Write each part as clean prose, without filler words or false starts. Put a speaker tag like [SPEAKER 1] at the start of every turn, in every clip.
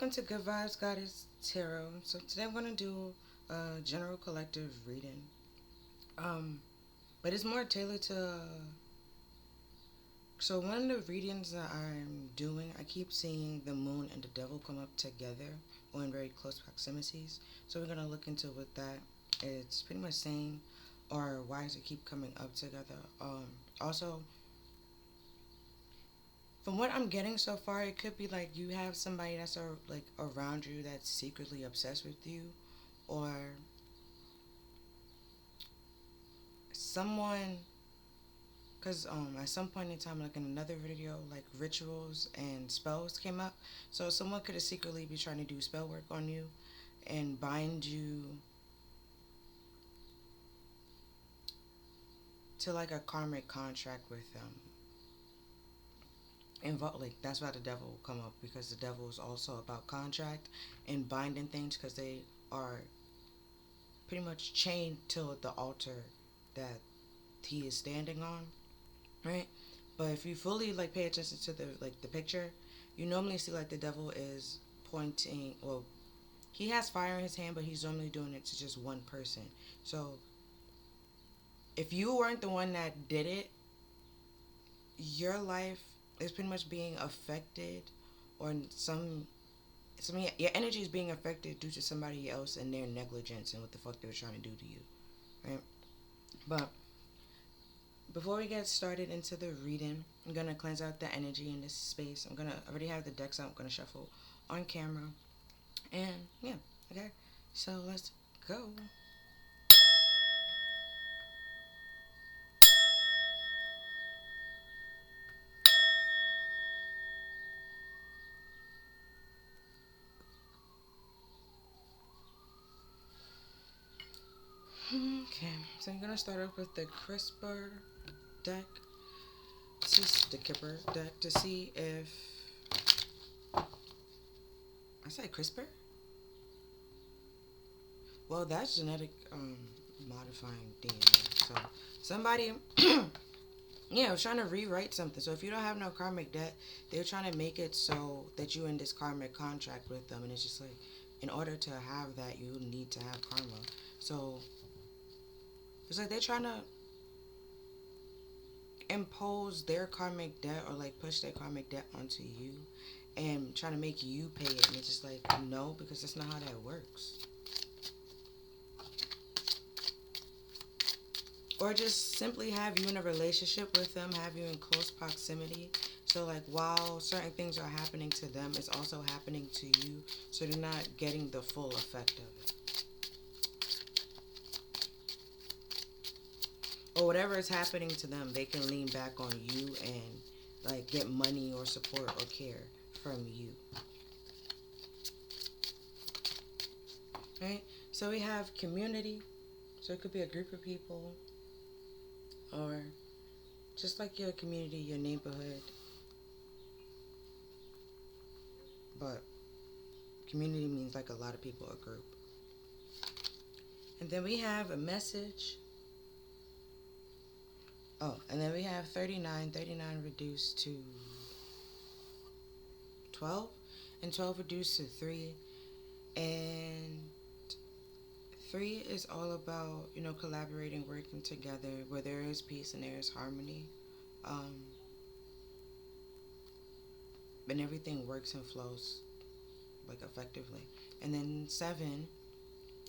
[SPEAKER 1] welcome to Good Vibes Goddess Tarot. So today I'm gonna do a general collective reading. Um, but it's more tailored to. So one of the readings that I'm doing, I keep seeing the moon and the devil come up together or in very close proximities. So we're gonna look into what that it's pretty much saying, or why does it keep coming up together. Also, from what I'm getting so far, it could be like you have somebody that's like around you that's secretly obsessed with you, or someone. Cause at some point in time, like in another video, like rituals and spells came up. So someone could have secretly be trying to do spell work on you, and bind you to like a karmic contract with them. Like that's why the devil will come up, because the devil is also about contract and binding things, because they are pretty much chained to the altar that he is standing on, right? But if you fully like pay attention to the picture, you normally see like the devil is pointing. Well, he has fire in his hand, but he's normally doing it to just one person. So if you weren't the one that did it, your life is pretty much being affected, or your energy is being affected due to somebody else and their negligence and what the fuck they were trying to do to you, right? But before we get started into the reading, I'm gonna cleanse out the energy in this space. I already have the decks out. I'm gonna shuffle on camera, and yeah, okay. So let's go. Okay, so I'm gonna start off with the crisper deck. This is the Kipper deck to see if I say crisper. Well, that's genetic modifying DNA. So somebody, yeah, was trying to rewrite something. So if you don't have no karmic debt, they're trying to make it so that you in this karmic contract with them, and it's just like, in order to have that, you need to have karma. So it's like they're trying to impose their karmic debt, or like push their karmic debt onto you and trying to make you pay it, and it's just like, no, because that's not how that works. Or just simply have you in a relationship with them, have you in close proximity, so like while certain things are happening to them, it's also happening to you, so they're not getting the full effect of it. Or whatever is happening to them, they can lean back on you and like get money or support or care from you. Right? So we have community. So it could be a group of people, or just like your community, your neighborhood. But community means like a lot of people, a group. And then we have a message. Oh, and then we have 39. 39 reduced to 12. And 12 reduced to 3. And 3 is all about, collaborating, working together, where there is peace and there is harmony. And everything works and flows like effectively. And then 7,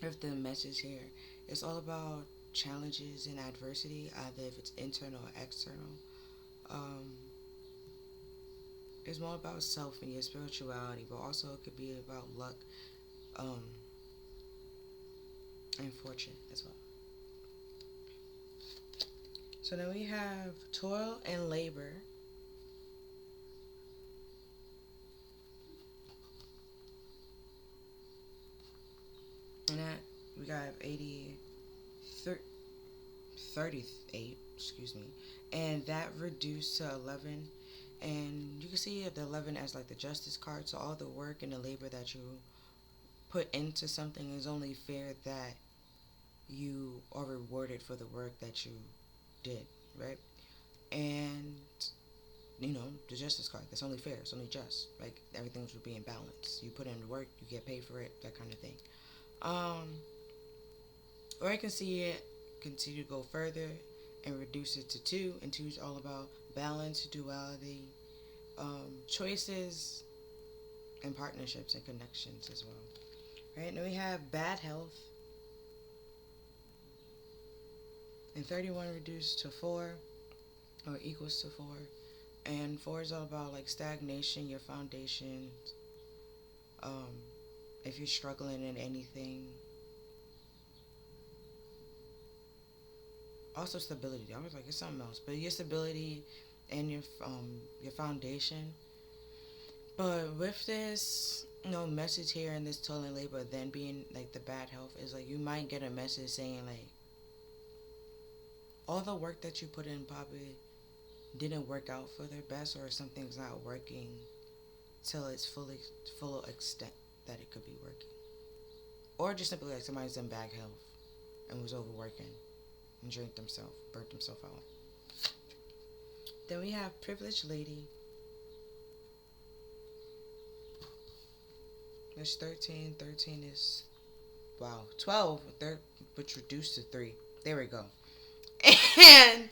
[SPEAKER 1] with the message here, it's all about challenges and adversity, either if it's internal or external. Um, it's more about self and your spirituality, but also it could be about luck, um, and fortune as well. So then we have toil and labor. And that we got 38, excuse me. And that reduced to 11. And you can see the 11 as like the justice card. So all the work and the labor that you put into something, is only fair that you are rewarded for the work that you did, right? And the justice card. That's only fair. It's only just. Like, everything should be in balance. You put in the work, you get paid for it, that kind of thing. Um, or I can see it continue to go further and reduce it to two, and two is all about balance, duality, choices, and partnerships and connections as well. Right? Now we have bad health, and 31 reduced to 4, or equals to 4. And 4 is all about like stagnation, your foundation. Um, if you're struggling in anything, also stability. I was like, it's something else, but your stability and your foundation. But with this, message here in this toil and labor, then being like the bad health is like you might get a message saying like all the work that you put in probably didn't work out for their best, or something's not working till it's full extent that it could be working, or just simply like somebody's in bad health and was overworking and burnt themselves out. Then we have privileged lady. There's 13. 13 is, wow, 12, which reduced to 3. There we go. And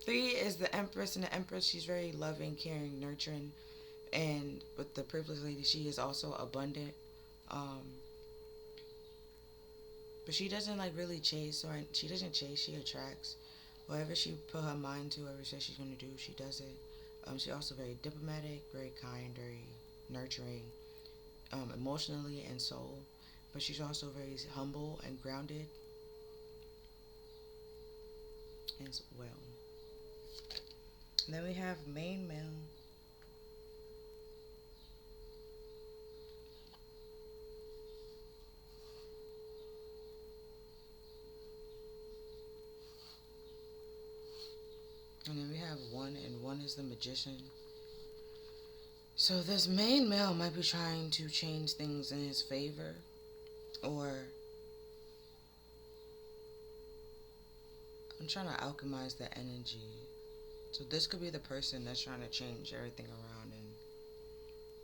[SPEAKER 1] 3 is the Empress, and the Empress, she's very loving, caring, nurturing. And with the privileged lady, she is also abundant. Um, but she doesn't like really chase, or she doesn't chase, she attracts. Whatever she put her mind to, whatever she says she's going to do, she does it. She's also very diplomatic, very kind, very nurturing, emotionally and soul. But she's also very humble and grounded as well. And then we have main male. And then we have 1, and 1 is the magician. So this main male might be trying to change things in his favor, or I'm trying to alchemize the energy. So this could be the person that's trying to change everything around, and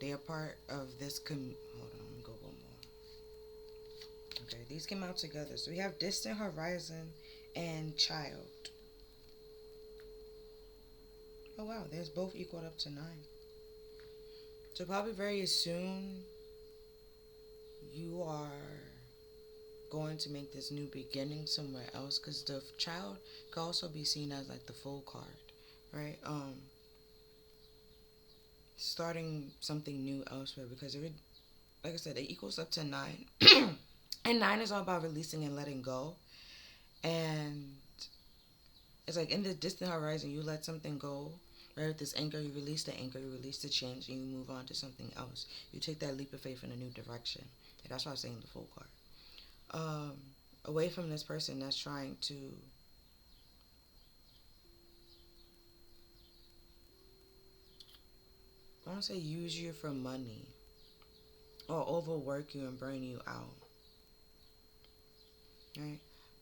[SPEAKER 1] they are part of this hold on, let me go one more. Okay, these came out together. So we have distant horizon and child. Oh wow, there's both equaled up to 9. So probably very soon you are going to make this new beginning somewhere else, because the child could also be seen as like the full card, right? Starting something new elsewhere, because if it, like I said, it equals up to 9. And 9 is all about releasing and letting go. And it's like in the distant horizon, you let something go. Right, with this anchor, you release the anchor, you release the change, and you move on to something else. You take that leap of faith in a new direction. And that's why I was saying the full card. Away from this person that's trying to I want to say use you for money, or overwork you and burn you out. Right?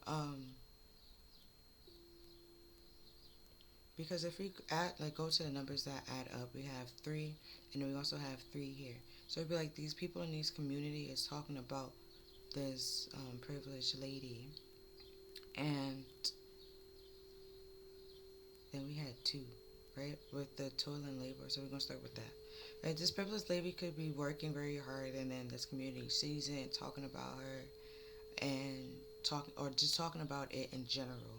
[SPEAKER 1] Um, because if we add, like, go to the numbers that add up, we have 3, and then we also have 3 here. So it'd be like these people in this community is talking about this privileged lady, and then we had 2, right, with the toil and labor. So we're gonna start with that. Right, this privileged lady could be working very hard, and then this community sees it, talking about her, and just talking about it in general.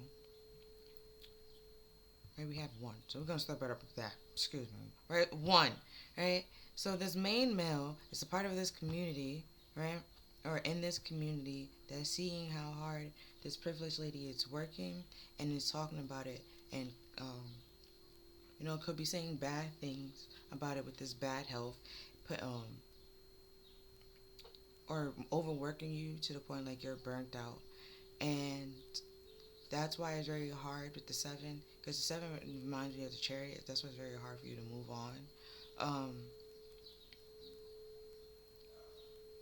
[SPEAKER 1] Right, we have 1, so we're gonna start right up with that. Excuse me. Right, 1. Right, so this main male is a part of this community, right, or in this community, that's seeing how hard this privileged lady is working, and is talking about it, and could be saying bad things about it with this bad health, put or overworking you to the point like you're burnt out. And that's why it's very hard with the 7, because the 7 reminds me of the Chariot. That's why it's very hard for you to move on,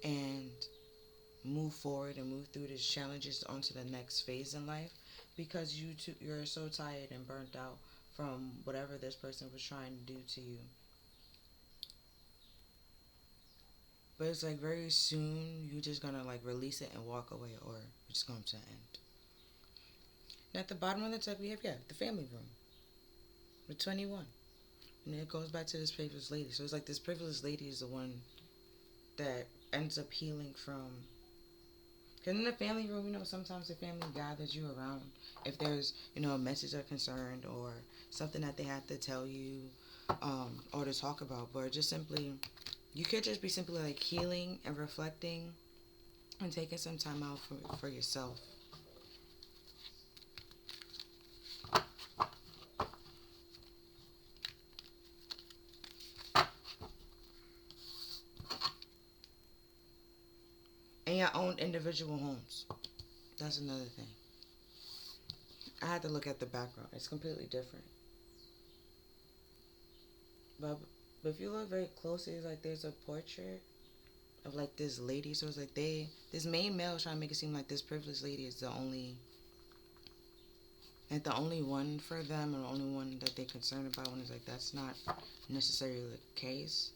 [SPEAKER 1] and move forward and move through these challenges onto the next phase in life, because you're so tired and burnt out from whatever this person was trying to do to you. But it's like very soon you're just gonna like release it and walk away, or it's just going to end. And at the bottom of the deck we have, yeah, the family room with 21. And it goes back to this privileged lady. So it's like this privileged lady is the one that ends up healing from. Because in the family room, sometimes the family gathers you around if there's, a message or concern or something that they have to tell you, or to talk about. But just simply, you could just be simply like healing and reflecting and taking some time out for yourself. And your own individual homes. That's another thing. I had to look at the background. It's completely different. But, but if you look very closely, it's like there's a portrait of like this lady. So it's like this main male is trying to make it seem like this privileged lady is the only one for them, and the only one that they're concerned about. When it's like that's not necessarily the case.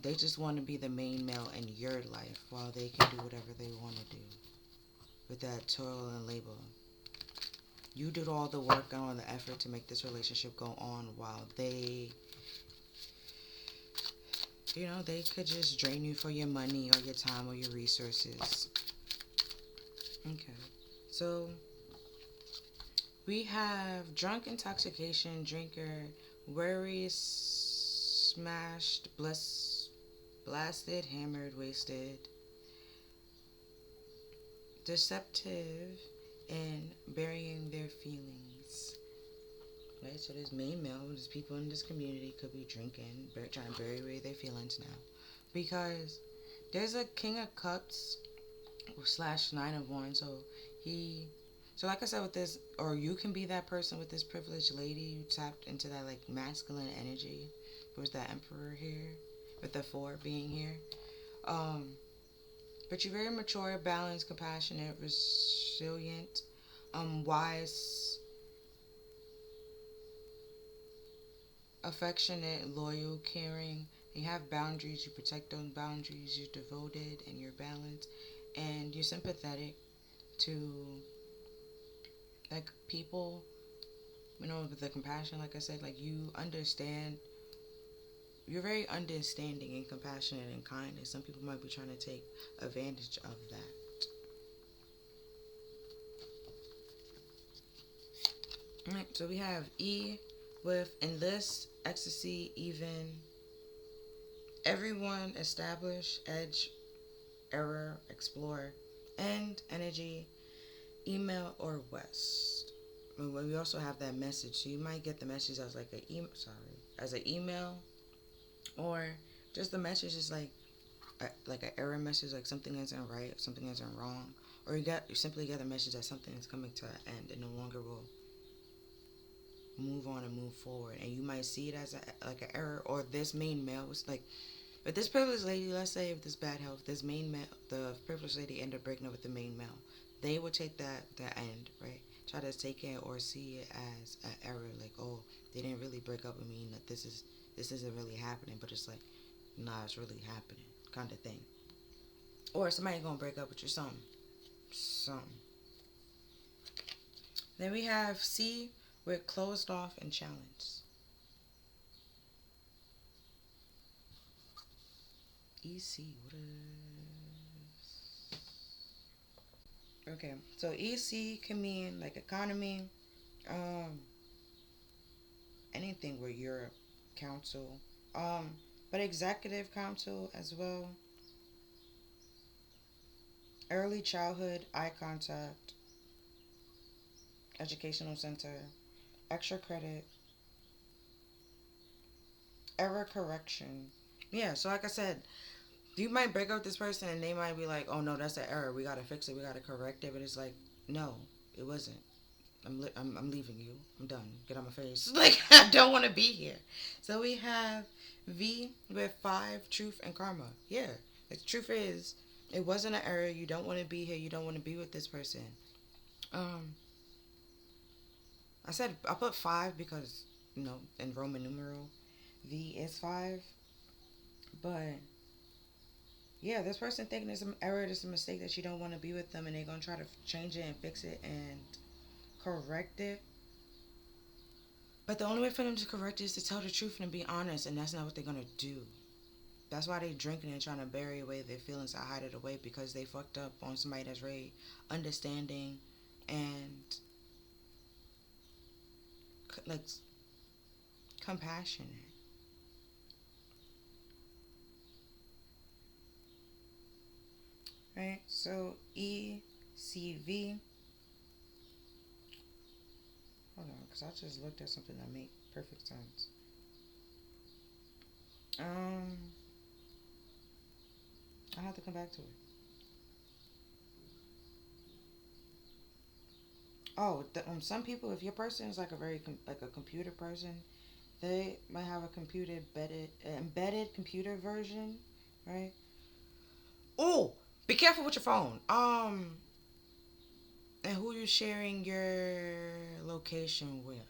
[SPEAKER 1] They just want to be the main male in your life while they can do whatever they want to do with that toil and labor. You did all the work and all the effort to make this relationship go on, while they could just drain you for your money or your time or your resources. Okay. So we have drunk, intoxication, drinker, worry, smashed, blasted, hammered, wasted, deceptive, and burying their feelings. Right, so there's main male, there's people in this community could be drinking, trying to bury away their feelings now. Because there's a King of Cups / Nine of Wands, so like I said with this, or you can be that person with this privileged lady, you tapped into that like masculine energy. There's that Emperor here, with the 4 being here. But you're very mature, balanced, compassionate, resilient, wise, affectionate, loyal, caring. You have boundaries, you protect those boundaries, you're devoted and you're balanced, and you're sympathetic to like people, with the compassion, like I said, like you understand. You're very understanding and compassionate and kind, and some people might be trying to take advantage of that. Alright, so we have E with enlist, ecstasy, even, everyone, establish, edge, error, explore, end, energy, email, or west. We also have that message, so you might get the message as like as an email, or just the message is like an error message, like something isn't right, something isn't wrong, or you simply get a message that something is coming to an end and no longer will move on and move forward, and you might see it as like an error, or this main male was like, but this privileged lady, let's say if this bad health, this main male, the privileged lady ended up breaking up with the main male, they would take that end, right? Try to take it or see it as an error, like, oh, they didn't really break up with me, that this isn't really happening, but it's like, nah, it's really happening, kind of thing. Or somebody gonna break up with you, something. Then we have C with closed off and challenged. EC, what is? Okay, so EC can mean like economy, um, anything where you're council, but executive council as well. Early childhood, eye contact, educational center, extra credit, error correction. Yeah, so like I said, you might break up with this person and they might be like, oh no, that's an error. We gotta fix it. We gotta correct it. But it's like, no, it wasn't. I'm leaving you. I'm done. Get on my face. Like, I don't want to be here. So we have V with 5, truth and karma. Yeah, the truth is, it wasn't an error. You don't want to be here. You don't want to be with this person. Um, I put five because in Roman numeral, V is five. But yeah, this person thinking it's an error, it's a mistake that you don't want to be with them, and they're gonna try to change it and fix it and correct it. But the only way for them to correct it is to tell the truth and be honest, and that's not what they're gonna do. That's why they drinking and trying to bury away their feelings and hide it away because they fucked up on somebody that's very understanding and like compassionate. Right? So ECV. Hold on, because I just looked at something that made perfect sense. Um, I have to come back to it. Oh, some people, if your person is like a like a computer person, they might have a computer embedded computer version, right? Oh, be careful with your phone. And who you're sharing your location with.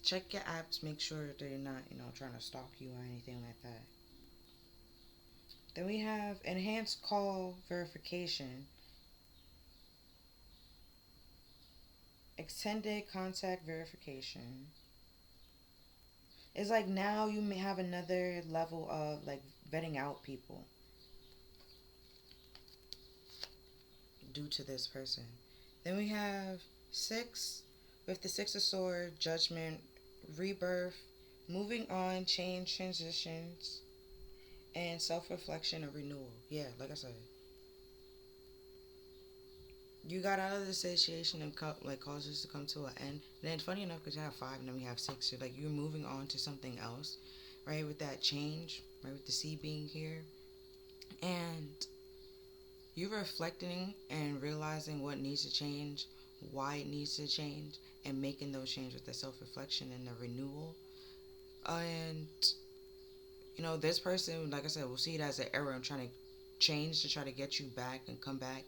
[SPEAKER 1] Check your apps. Make sure they're not, trying to stalk you or anything like that. Then we have enhanced call verification, extended contact verification. It's like now you may have another level of like vetting out people due to this person. Then we have six with the six of swords, judgment, rebirth, moving on, change, transitions, and self reflection and renewal. Yeah, like I said, you got out of the situation and like caused this to come to an end. And then funny enough, because you have five and then we have six, so like you're moving on to something else, right? With that change, right? With the C being here, and you reflecting and realizing what needs to change, why it needs to change, and making those changes with the self reflection and the renewal. And this person, like I said, will see it as an error and trying to change to try to get you back and come back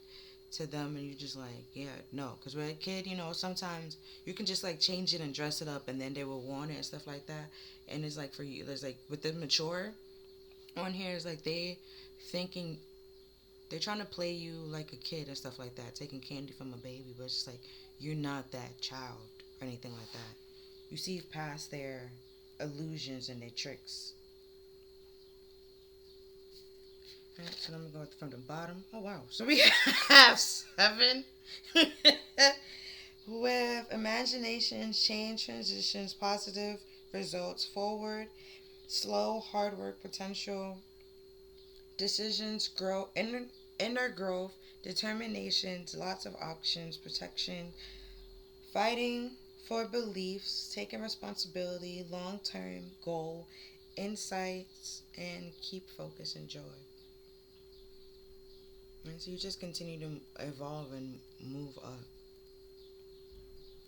[SPEAKER 1] to them, and you just like, yeah, no, because with a kid, sometimes you can just like change it and dress it up, and then they will want it and stuff like that. And it's like for you, there's like with the mature on here, it's like thinking they're trying to play you like a kid and stuff like that, taking candy from a baby, but it's just like you're not that child or anything like that. You see past their illusions and their tricks. Alright, so let me go from the bottom. Oh wow. So we have seven with imagination, change, transitions, positive results, forward, slow, hard work, potential, decisions, grow, inner growth, determinations, lots of options, protection, fighting for beliefs, taking responsibility, long term goal, insights, and keep focus and joy. And so you just continue to evolve and move up.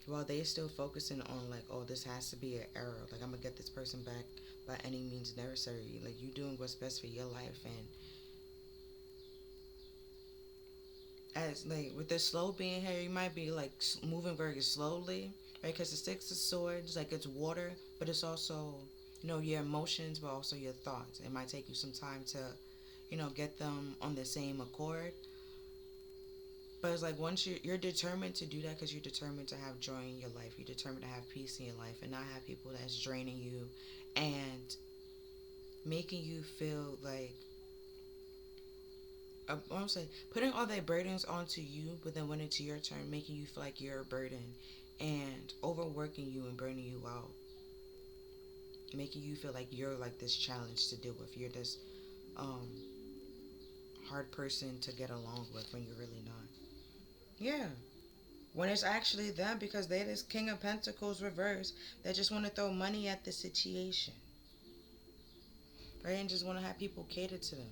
[SPEAKER 1] While they still focusing on like, oh, this has to be an error. Like I'm gonna get this person back by any means necessary. Like you doing what's best for your life, and as like with the slow being here, you might be like moving very slowly, right? Because the six of swords, like it's water, but it's also your emotions, but also your thoughts. It might take you some time to get them on the same accord. But it's like once you're determined to do that because you're determined to have joy in your life. You're determined to have peace in your life and not have people that's draining you and making you feel like I'm saying putting all their burdens onto you, but then when it's your turn, making you feel like you're a burden and overworking you and burning you out, making you feel like you're like this challenge to deal with. You're this um, hard person to get along with when you're really not. Yeah, when it's actually them because they're this King of Pentacles reverse that just want to throw money at the situation, right? And just want to have people cater to them.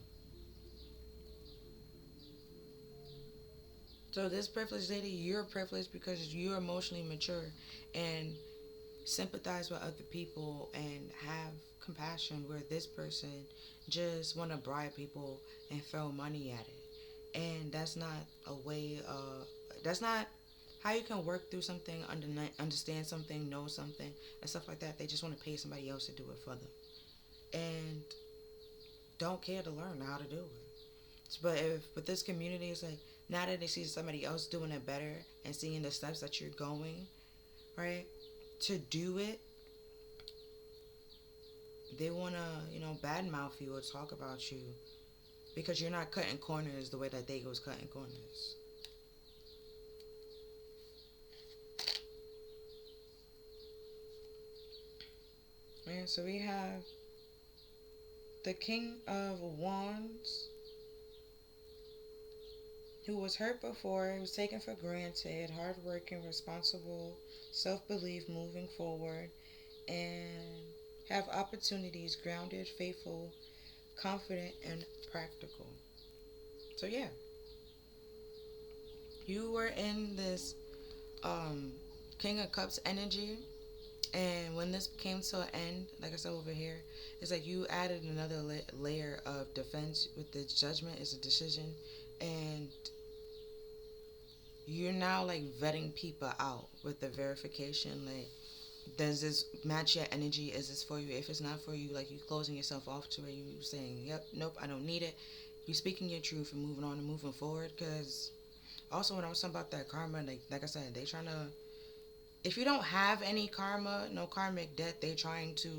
[SPEAKER 1] So this privileged lady, you're privileged because you're emotionally mature and sympathize with other people and have compassion, where this person just want to bribe people and throw money at it. And that's not a way that's not how you can work through something, understand something, know something, and stuff like that. They just want to pay somebody else to do it for them, and don't care to learn how to do it. But this community is like, now that they see somebody else doing it better and seeing the steps that you're going, right, to do it, they wanna, badmouth you or talk about you because you're not cutting corners the way that they was cutting corners. Man, so we have the King of Wands, who was hurt before, was taken for granted, hardworking, responsible, self belief, moving forward, and have opportunities, grounded, faithful, confident, and practical. So, yeah, you were in this um, King of Cups energy. And when this came to an end, like I said over here, it's like you added another layer of defense with the judgment is a decision. And you're now like vetting people out with the verification. Like, does this match your energy? Is this for you? If it's not for you, like you closing yourself off to it, you saying, yep, nope, I don't need it. You speaking your truth and moving on and moving forward. Because also when I was talking about that karma, like I said, they trying to, if you don't have any karma, no karmic debt, they trying to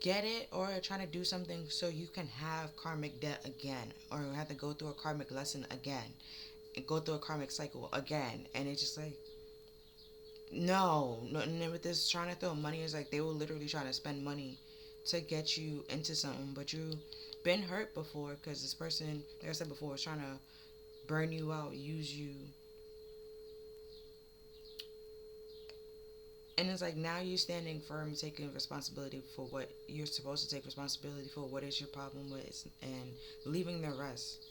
[SPEAKER 1] get it or trying to do something so you can have karmic debt again or have to go through a karmic lesson again and go through a karmic cycle again. And it's just like, no. And then with this trying to throw money, is like they were literally trying to spend money to get you into something, but you've been hurt before because this person, like I said before, was trying to burn you out, use you. And it's like now you're standing firm, taking responsibility for what you're supposed to take responsibility for, what is your problem with, and leaving the rest.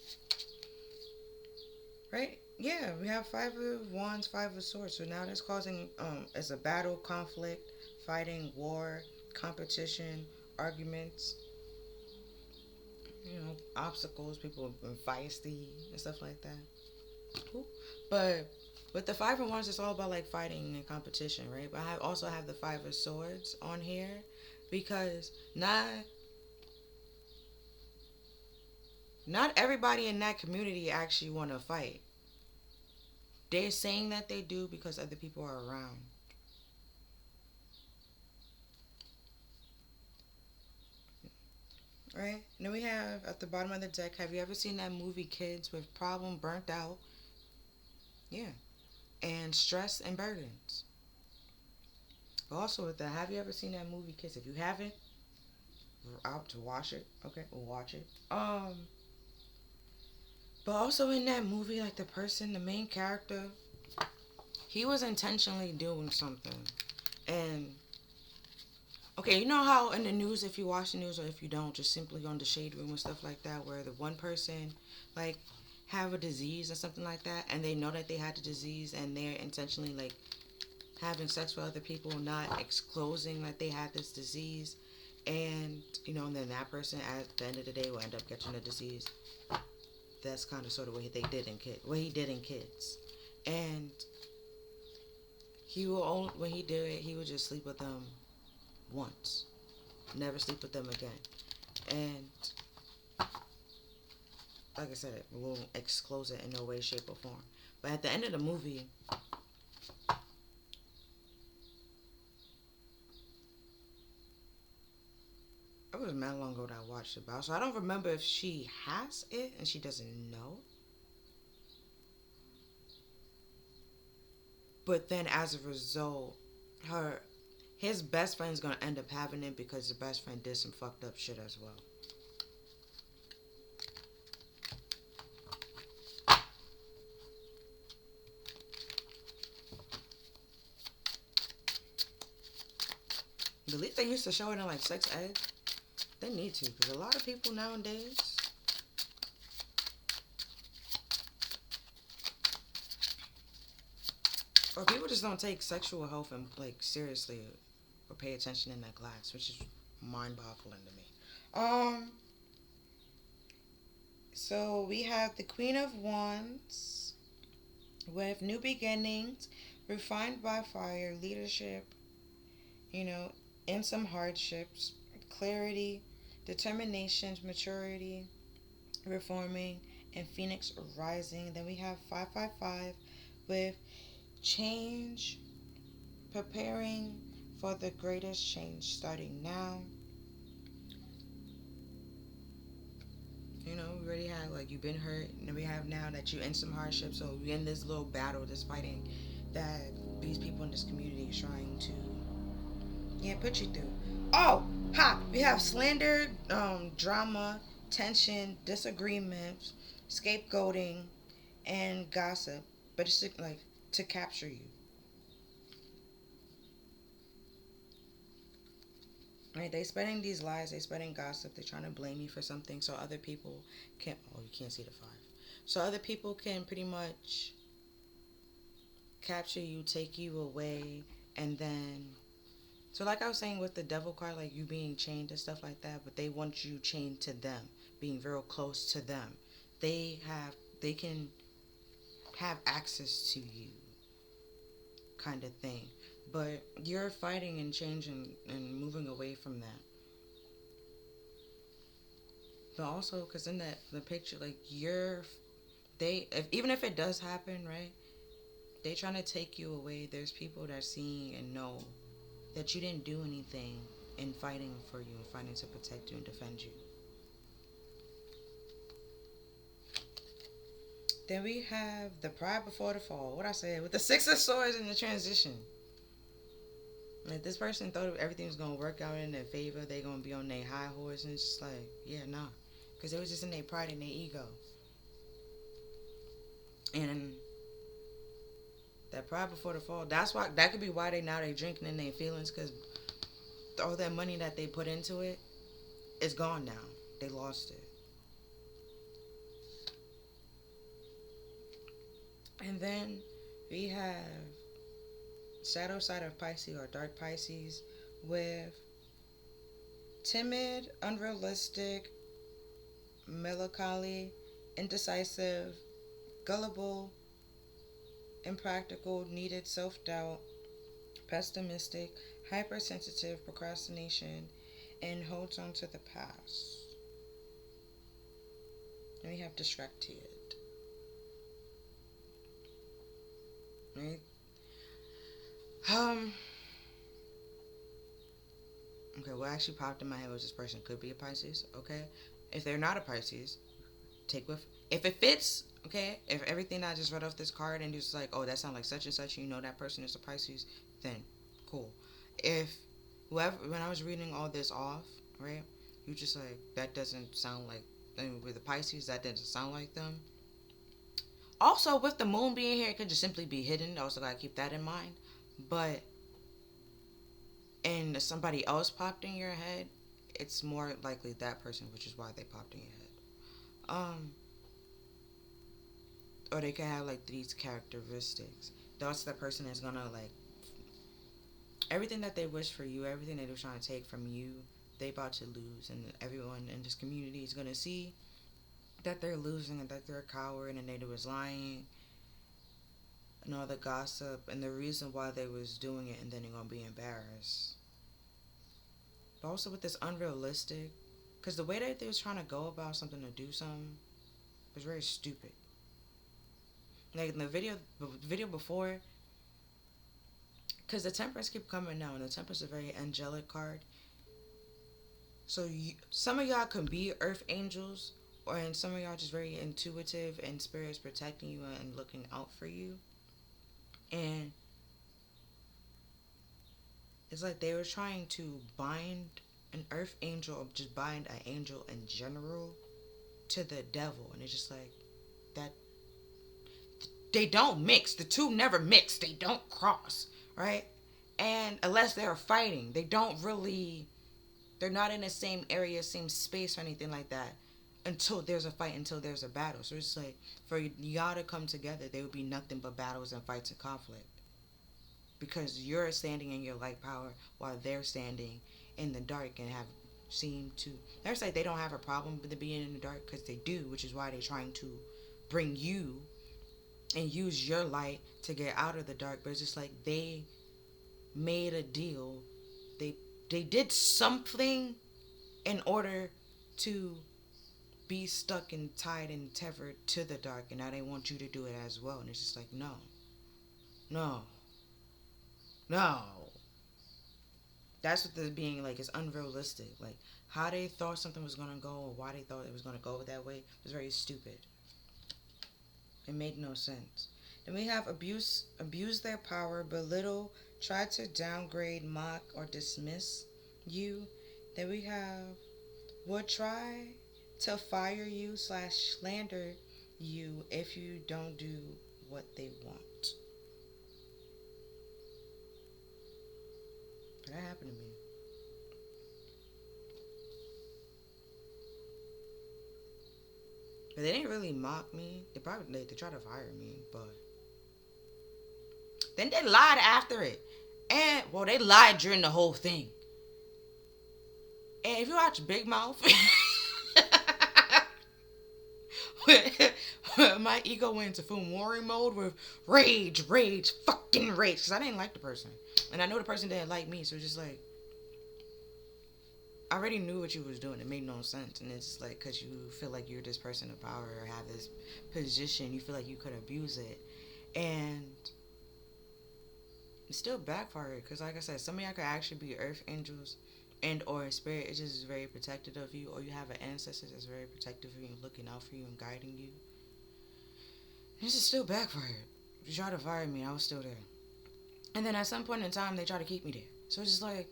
[SPEAKER 1] Right? Yeah, we have Five of Wands, Five of Swords. So now that's causing, it's a battle, conflict, fighting, war, competition, arguments, obstacles, people are feisty and stuff like that. Cool. But with the Five of Wands, it's all about like fighting and competition, right? But I also have the Five of Swords on here because not everybody in that community actually want to fight. They're saying that they do because other people are around. Right? And then we have at the bottom of the deck, have you ever seen that movie Kids with Problem Burnt Out? Yeah. And Stress and Burdens. But also with that, have you ever seen that movie Kids? If you haven't, we're out to watch it. Okay, we'll watch it. But also in that movie, like the person, the main character, he was intentionally doing something. And okay, you know how in the news, if you watch the news or if you don't, just simply on the shade room and stuff like that, where the one person like have a disease or something like that, and they know that they had the disease, and they're intentionally like having sex with other people, not disclosing that they had this disease, and and then that person at the end of the day will end up catching the disease. That's kind of sort of what what he did in Kids, and he will only, when he did it, he would just sleep with them once, never sleep with them again. And like I said, it won't disclose it in no way, shape, or form. But at the end of the movie, it was mad long ago that I watched it, but so I don't remember if she has it and she doesn't know. But then as a result, his best friend's gonna end up having it because the best friend did some fucked up shit as well. At least they used to show it in like sex ed. They need to, because a lot of people nowadays, or people just don't take sexual health and like seriously or pay attention in that class, which is mind-boggling to me. So we have the Queen of Wands with new beginnings, refined by fire, leadership, you know, and some hardships, clarity, determination, maturity, reforming, and Phoenix rising. Then we have 555 with change, preparing for the greatest change starting now. You know, we already have like you've been hurt, and we have now that you're in some hardship. So we're in this little battle, this fighting that these people in this community are trying to, yeah, put you through. Oh, ha! We have slander, drama, tension, disagreements, scapegoating, and gossip. But it's like to capture you. Right? They spreading these lies. They spreading gossip. They're trying to blame you for something so other people can. Oh, you can't see the five. So other people can pretty much capture you, take you away, and then so like I was saying with the devil card, like you being chained and stuff like that, but they want you chained to them, being real close to them. They can have access to you, kind of thing. But you're fighting and changing and moving away from that. But also, cause in the picture, like even if it does happen, right? They trying to take you away. There's people that seeing and know that you didn't do anything in fighting for you and fighting to protect you and defend you. Then we have the pride before the fall. What I said with the six of swords in the transition. Like this person thought everything was gonna work out in their favor. They gonna be on their high horse, and it's just like, yeah, nah, because it was just in their pride and their ego. And that pride before the fall. That's why that could be why they drinking in their feelings, because all that money that they put into it is gone now. They lost it. And then we have shadow side of Pisces or dark Pisces with timid, unrealistic, melancholy, indecisive, gullible, impractical, needed self doubt, pessimistic, hypersensitive, procrastination, and holds on to the past. And we have distracted. Right? Um. Okay, what actually popped in my head was this person could be a Pisces. Okay, if they're not a Pisces, take with if it fits. Okay, if everything I just read off this card and just like, oh, that sounds like such and such, and you know that person is a Pisces, then cool. If whoever when I was reading all this off, right, you just like that doesn't sound like. I mean, with the Pisces, that doesn't sound like them. Also, with the moon being here, it could just simply be hidden. Also, gotta keep that in mind. But and somebody else popped in your head, it's more likely that person, which is why they popped in your head. Um, or they can have like these characteristics. That's the person that's gonna like everything that they wish for you, everything that they're trying to take from you, they about to lose, and everyone in this community is gonna see that they're losing and that they're a coward and they was lying and all the gossip and the reason why they was doing it, and then they're gonna be embarrassed. But also with this unrealistic, because the way that they was trying to go about something to do something was very stupid. Like in the video before, because the Temperance keep coming now, and the Temperance is a very angelic card. So some of y'all can be Earth angels, or and some of y'all just very intuitive and spirits protecting you and looking out for you. And it's like they were trying to bind an Earth angel, or just bind an angel in general, to the devil, and it's just like that they don't mix. The two never mix. They don't cross, right? And unless they're fighting, they don't really. They're not in the same area, same space, or anything like that. Until there's a fight, until there's a battle. So it's like for y'all to come together, there would be nothing but battles and fights and conflict. Because you're standing in your light power while they're standing in the dark and have seemed to. They're saying they don't have a problem with it being in the dark because they do, which is why they're trying to bring you and use your light to get out of the dark. But it's just like they made a deal. They they did something in order to be stuck and tied and tethered to the dark, and now they want you to do it as well. And it's just like no, no, no. That's what the being like is unrealistic. Like how they thought something was gonna go or why they thought it was gonna go that way was very stupid. It made no sense. Then we have abuse their power, belittle, try to downgrade, mock, or dismiss you. Then we have would try to fire you slash slander you if you don't do what they want. That happened to me. But they didn't really mock me. They tried to fire me, but then they lied after it. And well, they lied during the whole thing. And if you watch Big Mouth, my ego went into full warring mode with rage, rage, fucking rage. Because I didn't like the person. And I know the person didn't like me. So it's just like, I already knew what you was doing. It made no sense. And it's like, because you feel like you're this person of power or have this position, you feel like you could abuse it. And it still backfired. Because like I said, some of y'all could actually be earth angels and or a spirit is just very protective of you, or you have an ancestor that's very protective of you and looking out for you and guiding you. This is still backfired. You tried to fire me, I was still there. And then at some point in time, they tried to keep me there. So it's just like,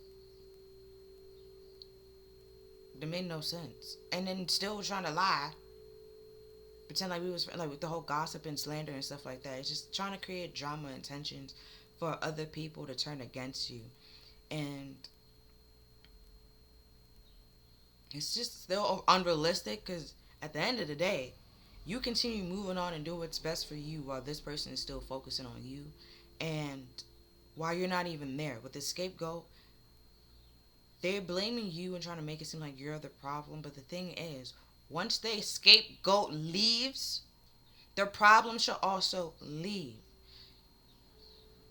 [SPEAKER 1] it made no sense. And then still trying to lie, pretend like we was like with the whole gossip and slander and stuff like that. It's just trying to create drama and tensions for other people to turn against you. And it's just still unrealistic because at the end of the day, you continue moving on and do what's best for you while this person is still focusing on you. And while you're not even there with the scapegoat, they're blaming you and trying to make it seem like you're the problem. But the thing is, once the scapegoat leaves, the problem should also leave.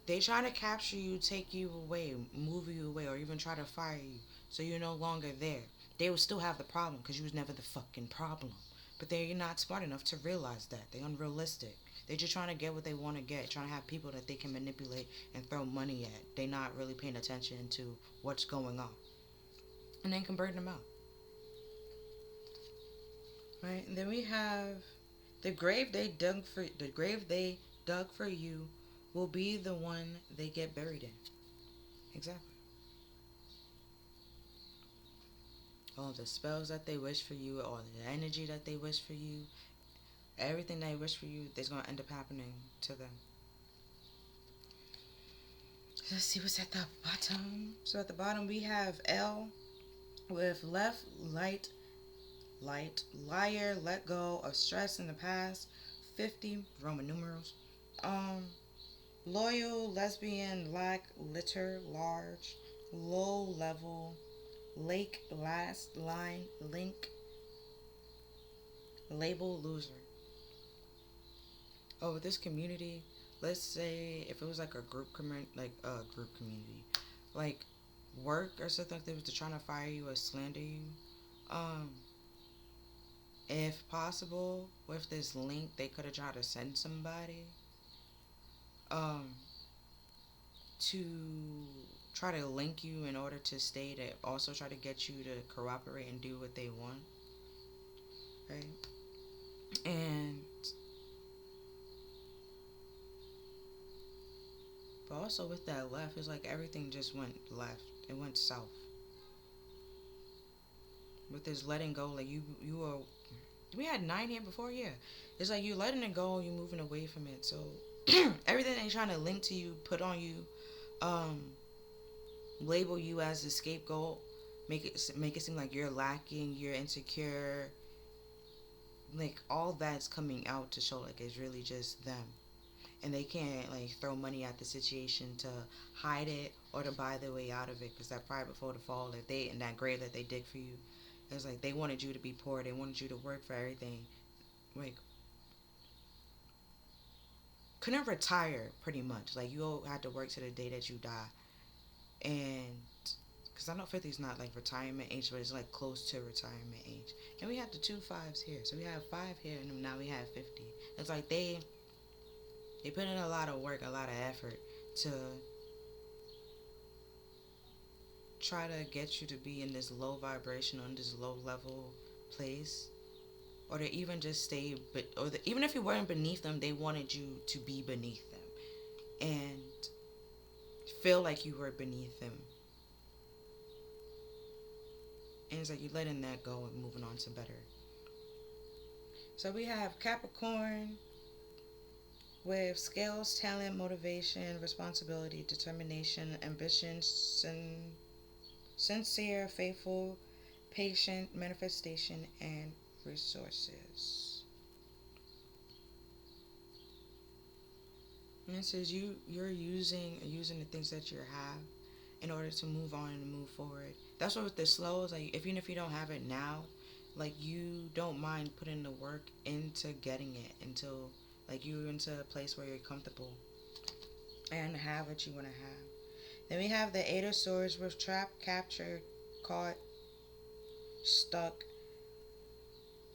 [SPEAKER 1] They trying to capture you, take you away, move you away, or even try to fire you so you're no longer there. They will still have the problem because you was never the fucking problem. But they're not smart enough to realize that. They're unrealistic. They're just trying to get what they want to get, trying to have people that they can manipulate and throw money at. They're not really paying attention to what's going on. And then converting them out. Right? And then we have the grave they dug for you will be the one they get buried in. Exactly. All the spells that they wish for you, all the energy that they wish for you, everything they wish for you, is going to end up happening to them. Let's see what's at the bottom. So at the bottom we have L with left, liar, let go of stress in the past, 50, Roman numerals. Loyal, lesbian, lack, litter, large, low level, lake, last, line, link, label, loser. Oh, with this community, let's say if it was like a group community, like work or something like that, was trying to fire you or slander you, um, if possible, with this link, they could have tried to send somebody, um, to try to link you in order to stay to also try to get you to cooperate and do what they want, right? And but also with that left, it's like everything just went left. It went south. With this letting go, like you were, we had 9 here before, yeah. It's like you letting it go, you moving away from it. So everything they trying to link to you, put on you, um, label you as the scapegoat, make it seem like you're lacking, you're insecure. Like all that's coming out to show like it's really just them, and they can't like throw money at the situation to hide it or to buy their way out of it because that pride before the fall that they in that grave that they dig for you, it's like they wanted you to be poor, they wanted you to work for everything, like couldn't retire pretty much. Like you all had to work to the day that you die, and because I know 50 is not like retirement age, but it's like close to retirement age. And we have the two fives here, so we have five here, and now we have 50. It's like they put in a lot of work, a lot of effort to try to get you to be in this low vibration, on this low level place, or to even just stay, but even if you weren't beneath them, they wanted you to be beneath them and feel like you were beneath them. And it's like you're letting that go and moving on to better. So we have Capricorn with skills, talent, motivation, responsibility, determination, ambition, sincere, faithful, patient, manifestation, and resources. And it says you're using the things that you have in order to move on and move forward. That's what with the slow is like. Even if you don't have it now, like you don't mind putting the work into getting it until like you're into a place where you're comfortable and have what you want to have. Then we have the Eight of Swords with trapped, captured, caught, stuck,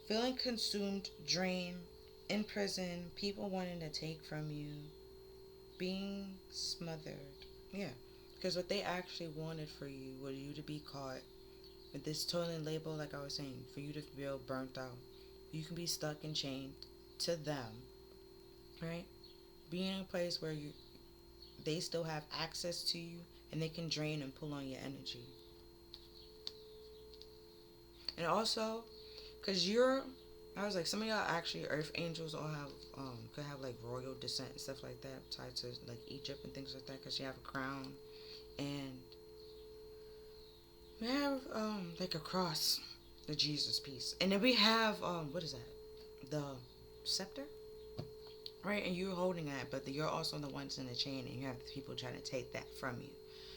[SPEAKER 1] feeling consumed, drained, in prison, people wanting to take from you, being smothered. Yeah, because what they actually wanted for you was you to be caught with this toilet label, like I was saying, for you to feel burnt out. You can be stuck and chained to them, right? Being in a place where they still have access to you and they can drain and pull on your energy. And also, because I was like, some of y'all actually earth angels all have, could have like royal descent and stuff like that, tied to like Egypt and things like that, because you have a crown. And we have, like a cross, the Jesus piece. And then we have, what is that? The scepter? Right? And you're holding that, but you're also the ones in the chain, and you have people trying to take that from you.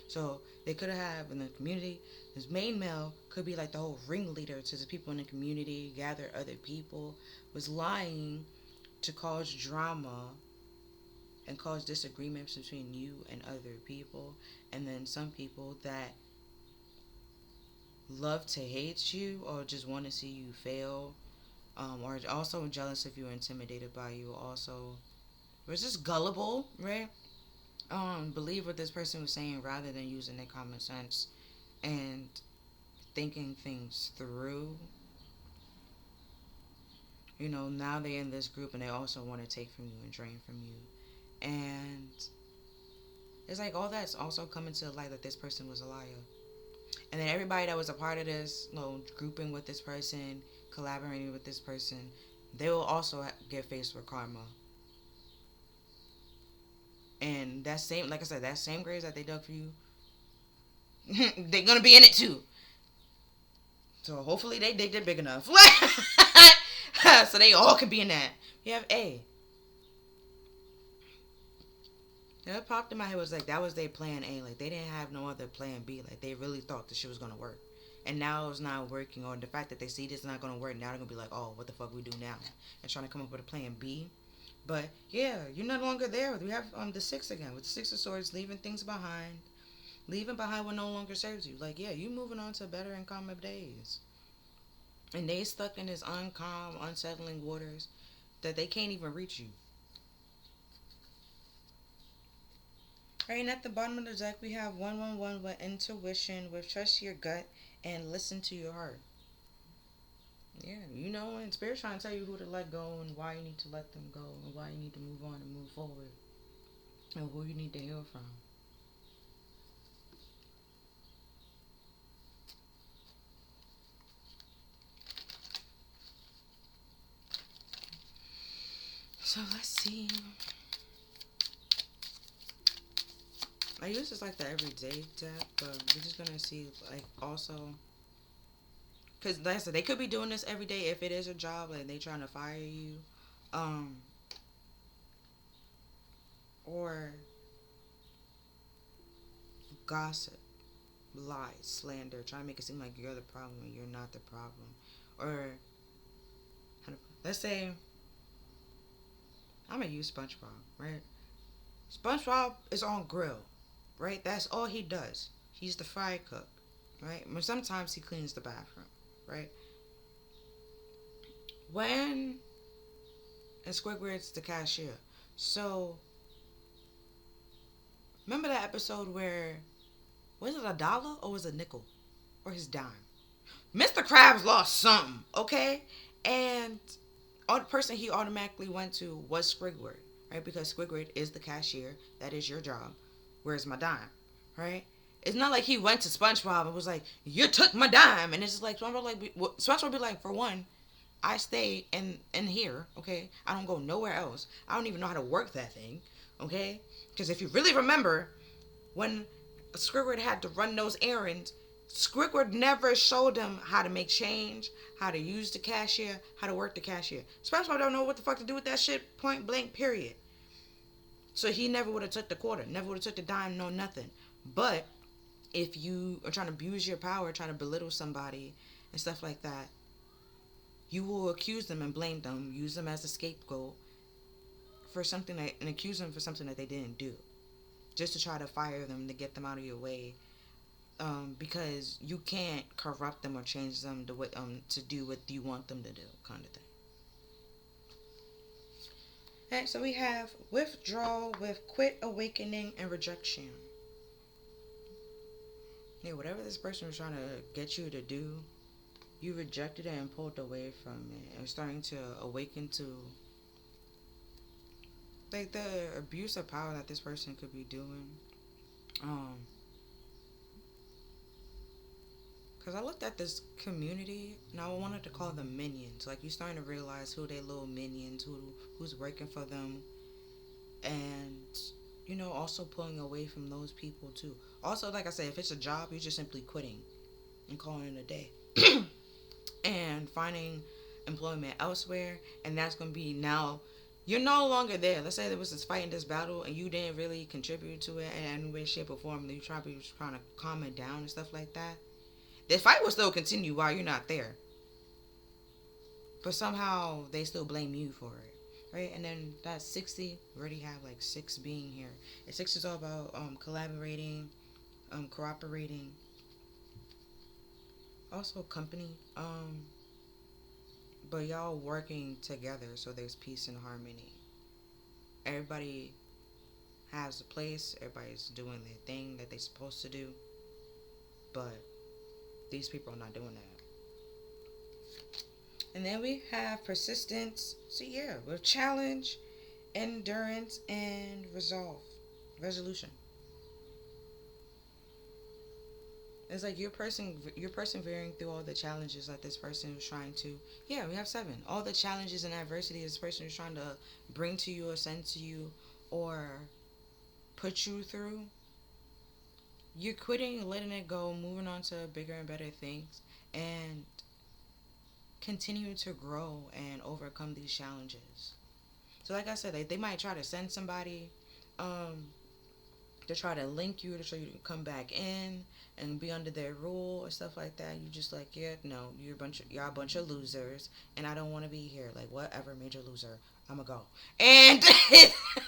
[SPEAKER 1] So they could have in the community, this main male could be like the whole ringleader to the people in the community, gather other people, was lying to cause drama and cause disagreements between you and other people. And then some people that love to hate you or just want to see you fail, or also jealous if you're intimidated by you, also was just gullible, right? Believe what this person was saying rather than using their common sense and thinking things through. You know, now they're in this group and they also want to take from you and drain from you. And it's like all that's also coming to the light that this person was a liar. And then everybody that was a part of this, grouping with this person, collaborating with this person, they will also get faced with karma. And that same, like I said, that same graves that they dug for you, they're gonna be in it too. So hopefully they dig it big enough, so they all can be in that. You have A. That popped in my head was like that was their plan A. Like they didn't have no other plan B. Like they really thought the shit was gonna work, and now it's not working. Or the fact that they see this is not gonna work, now they're gonna be like, oh, what the fuck we do now? And trying to come up with a plan B. But yeah, you're no longer there. We have the six again with the Six of Swords, leaving things behind, leaving behind what no longer serves you. Like yeah, you moving on to better and calmer days, and they stuck in this uncalm, unsettling waters that they can't even reach you. Right, and at the bottom of the deck we have 111 with intuition, with trust your gut and listen to your heart. Yeah, you know, and Spirit's trying to tell you who to let go and why you need to let them go and why you need to move on and move forward and who you need to heal from. So let's see. I use this like the everyday deck, but we're just gonna see like also, because like I said, they could be doing this every day if it is a job, like they trying to fire you, um, or gossip, lies, slander, trying to make it seem like you're the problem and you're not the problem, or let's say I'm gonna use SpongeBob, right? SpongeBob is on grill, right? That's all he does. He's the fry cook, right? But sometimes he cleans the bathroom, right? When and Squidward's the cashier. So remember that episode where was it a dollar or was it a nickel or his dime? Mr. Krabs lost something, okay? And the person he automatically went to was Squidward, right? Because Squidward is the cashier. That is your job. Where's my dime, right? It's not like he went to SpongeBob and was like, "You took my dime," and it's just like SpongeBob be like, for one, I stay in here, okay? I don't go nowhere else. I don't even know how to work that thing, okay? Because if you really remember, when Squidward had to run those errands, Squidward never showed him how to make change, how to use the cashier, how to work the cashier. SpongeBob don't know what the fuck to do with that shit, point blank, period. So he never would have took the quarter, never would have took the dime, no nothing. But if you are trying to abuse your power, trying to belittle somebody and stuff like that, you will accuse them and blame them, use them as a scapegoat for something that, and accuse them for something that they didn't do, just to try to fire them to get them out of your way. Because you can't corrupt them or change them to do what you want them to do, kind of thing. Alright, so we have withdrawal with quit, awakening, and rejection. Yeah, whatever this person was trying to get you to do, you rejected it and pulled away from it, and starting to awaken to like the abuse of power that this person could be doing. Um, Cause I looked at this community and I wanted to call them minions. Like you starting to realize who they little minions, who's working for them, and also pulling away from those people too. Also, like I said, if it's a job, you're just simply quitting and calling it a day, and finding employment elsewhere. And that's gonna be now. You're no longer there. Let's say there was this fight in this battle and you didn't really contribute to it in any way, shape, or form. You trying to calm it down and stuff like that. The fight will still continue while you're not there. But somehow they still blame you for it. Right? And then that's 60. We already have like 6 being here. And 6 is all about collaborating, cooperating. Also company. But y'all working together so there's peace and harmony. Everybody has a place. Everybody's doing their thing that they're supposed to do. But these people are not doing that. And then we have persistence. So yeah, with challenge, endurance, and resolution. It's like you're persevering through all the challenges that this person is trying to. Yeah, we have 7. All the challenges and adversity this person is trying to bring to you or send to you or put you through. You're quitting, letting it go, moving on to bigger and better things, and continue to grow and overcome these challenges. So like I said, they might try to send somebody to try to link you to show you to come back in and be under their rule or stuff like that. You just like, yeah, no, you're a bunch of losers and I don't want to be here. Like whatever, major loser, I'ma go. And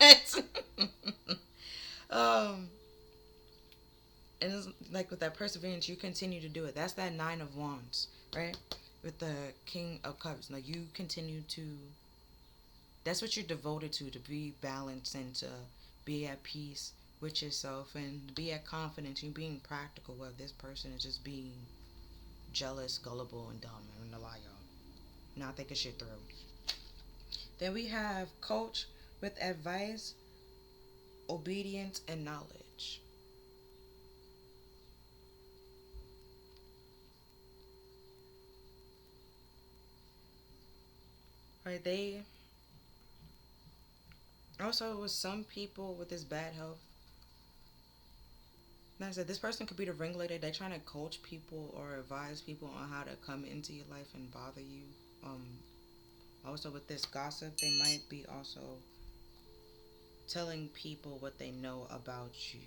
[SPEAKER 1] it's um and it's like with that perseverance, you continue to do it. That's that 9 of Wands, right? With the King of Cups. Like you continue to, that's what you're devoted to be balanced and to be at peace with yourself and be at confidence. You being practical, where this person is just being jealous, gullible, and dumb and a liar, not thinking shit through. Then we have coach with advice, obedience, and knowledge. Right? They also, with some people with this bad health, like I said, this person could be the ringleader. They're trying to coach people or advise people on how to come into your life and bother you. Also, with this gossip, they might be also telling people what they know about you.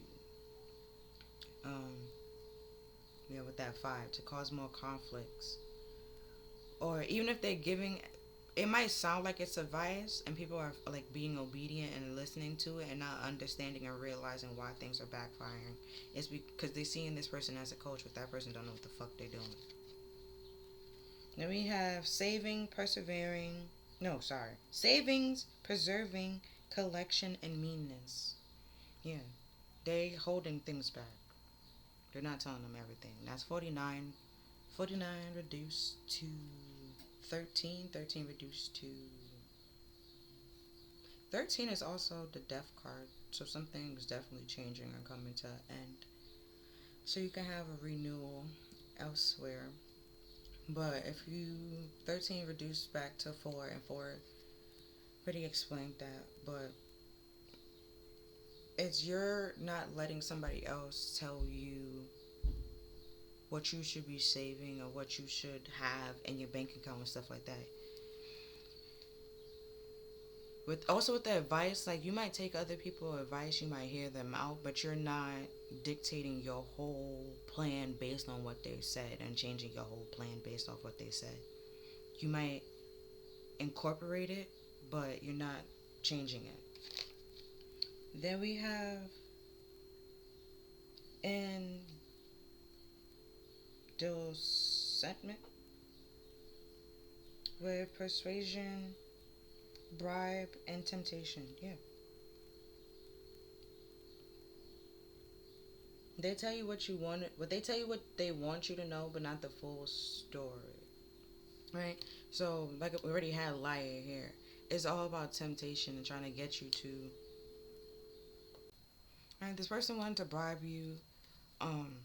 [SPEAKER 1] Um, with that 5 to cause more conflicts, or even if they're giving it might sound like it's advice and people are like being obedient and listening to it and not understanding or realizing why things are backfiring. It's because they seeing this person as a coach, but that person don't know what the fuck they're doing. Then we have saving, persevering. No, sorry. Savings, preserving, collection, and meanness. Yeah. They holding things back. They're not telling them everything. That's 49. 49 reduced to 13. 13 reduced to 13 is also the death card. So something is definitely changing or coming to an end. So you can have a renewal elsewhere. But if you 13 reduced back to 4 and 4 pretty explained that, but it's you're not letting somebody else tell you what you should be saving or what you should have in your bank account and stuff like that. With the advice, like you might take other people's advice, you might hear them out, but you're not dictating your whole plan based on what they said and changing your whole plan based off what they said. You might incorporate it, but you're not changing it. Then we have indulgence with persuasion, bribe, and temptation. Yeah. They tell you what you want, but they tell you what they want you to know, but not the full story. Right? So, like we already had liar here. It's all about temptation and trying to get you to. Right? This person wanted to bribe you. Um.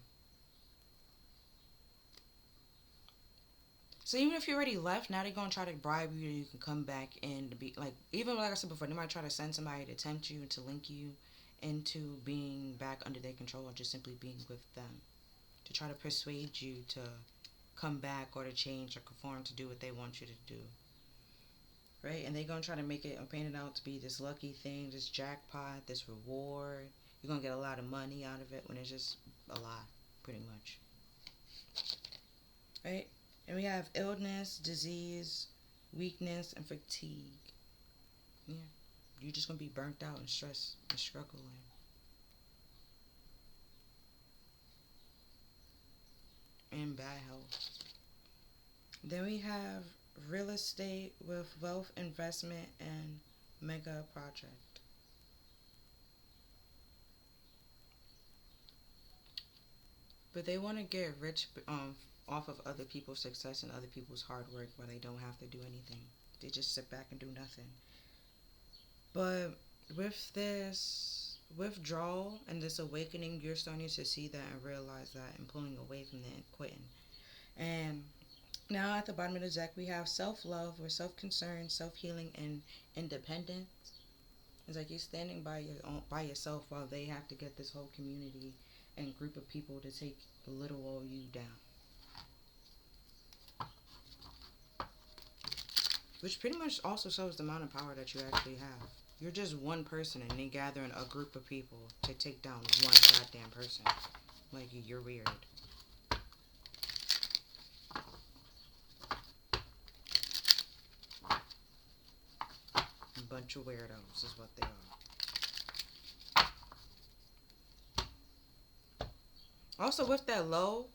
[SPEAKER 1] So even if you already left, now they're gonna try to bribe you, and you can come back and be like, even like I said before, they might try to send somebody to tempt you and to link you into being back under their control or just simply being with them to try to persuade you to come back or to change or conform to do what they want you to do. Right? And they're gonna try to make it and paint it out to be this lucky thing, this jackpot, this reward. You're gonna get a lot of money out of it when it's just a lie, pretty much. Right? And we have illness, disease, weakness, and fatigue. Yeah. You're just gonna be burnt out and stressed and struggling. And bad health. Then we have real estate with wealth investment and mega project. But they want to get rich off of other people's success and other people's hard work where they don't have to do anything. They just sit back and do nothing. But with this withdrawal and this awakening, you're starting to see that and realize that and pulling away from that and quitting. And now at the bottom of the deck, we have self-love or self-concern, self-healing, and independence. It's like you're standing by yourself while they have to get this whole community and group of people to take little old you down. Which pretty much also shows the amount of power that you actually have. You're just one person and they gathering a group of people to take down one goddamn person. Like, you're weird. A bunch of weirdos is what they are. Also, with that low,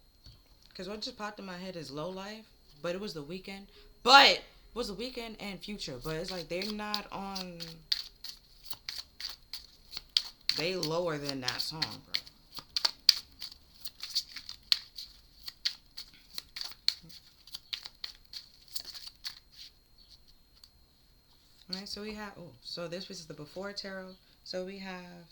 [SPEAKER 1] because what just popped in my head is low life, but it was the weekend. But it was the weekend and future, but it's like they're not on. They lower than that song, bro. Alright, so we have. Oh, so this was the before tarot. So we have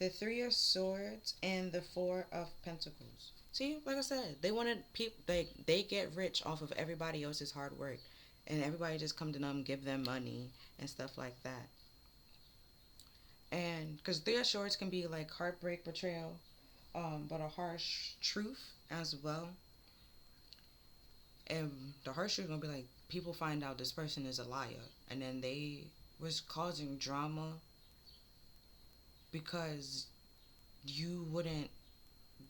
[SPEAKER 1] the Three of Swords and the Four of Pentacles. See, like I said, they wanted people. They get rich off of everybody else's hard work, and everybody just come to them, give them money and stuff like that. And because Three of Swords can be like heartbreak, betrayal, but a harsh truth as well. And the harsh truth gonna be like people find out this person is a liar, and then they was causing drama because you wouldn't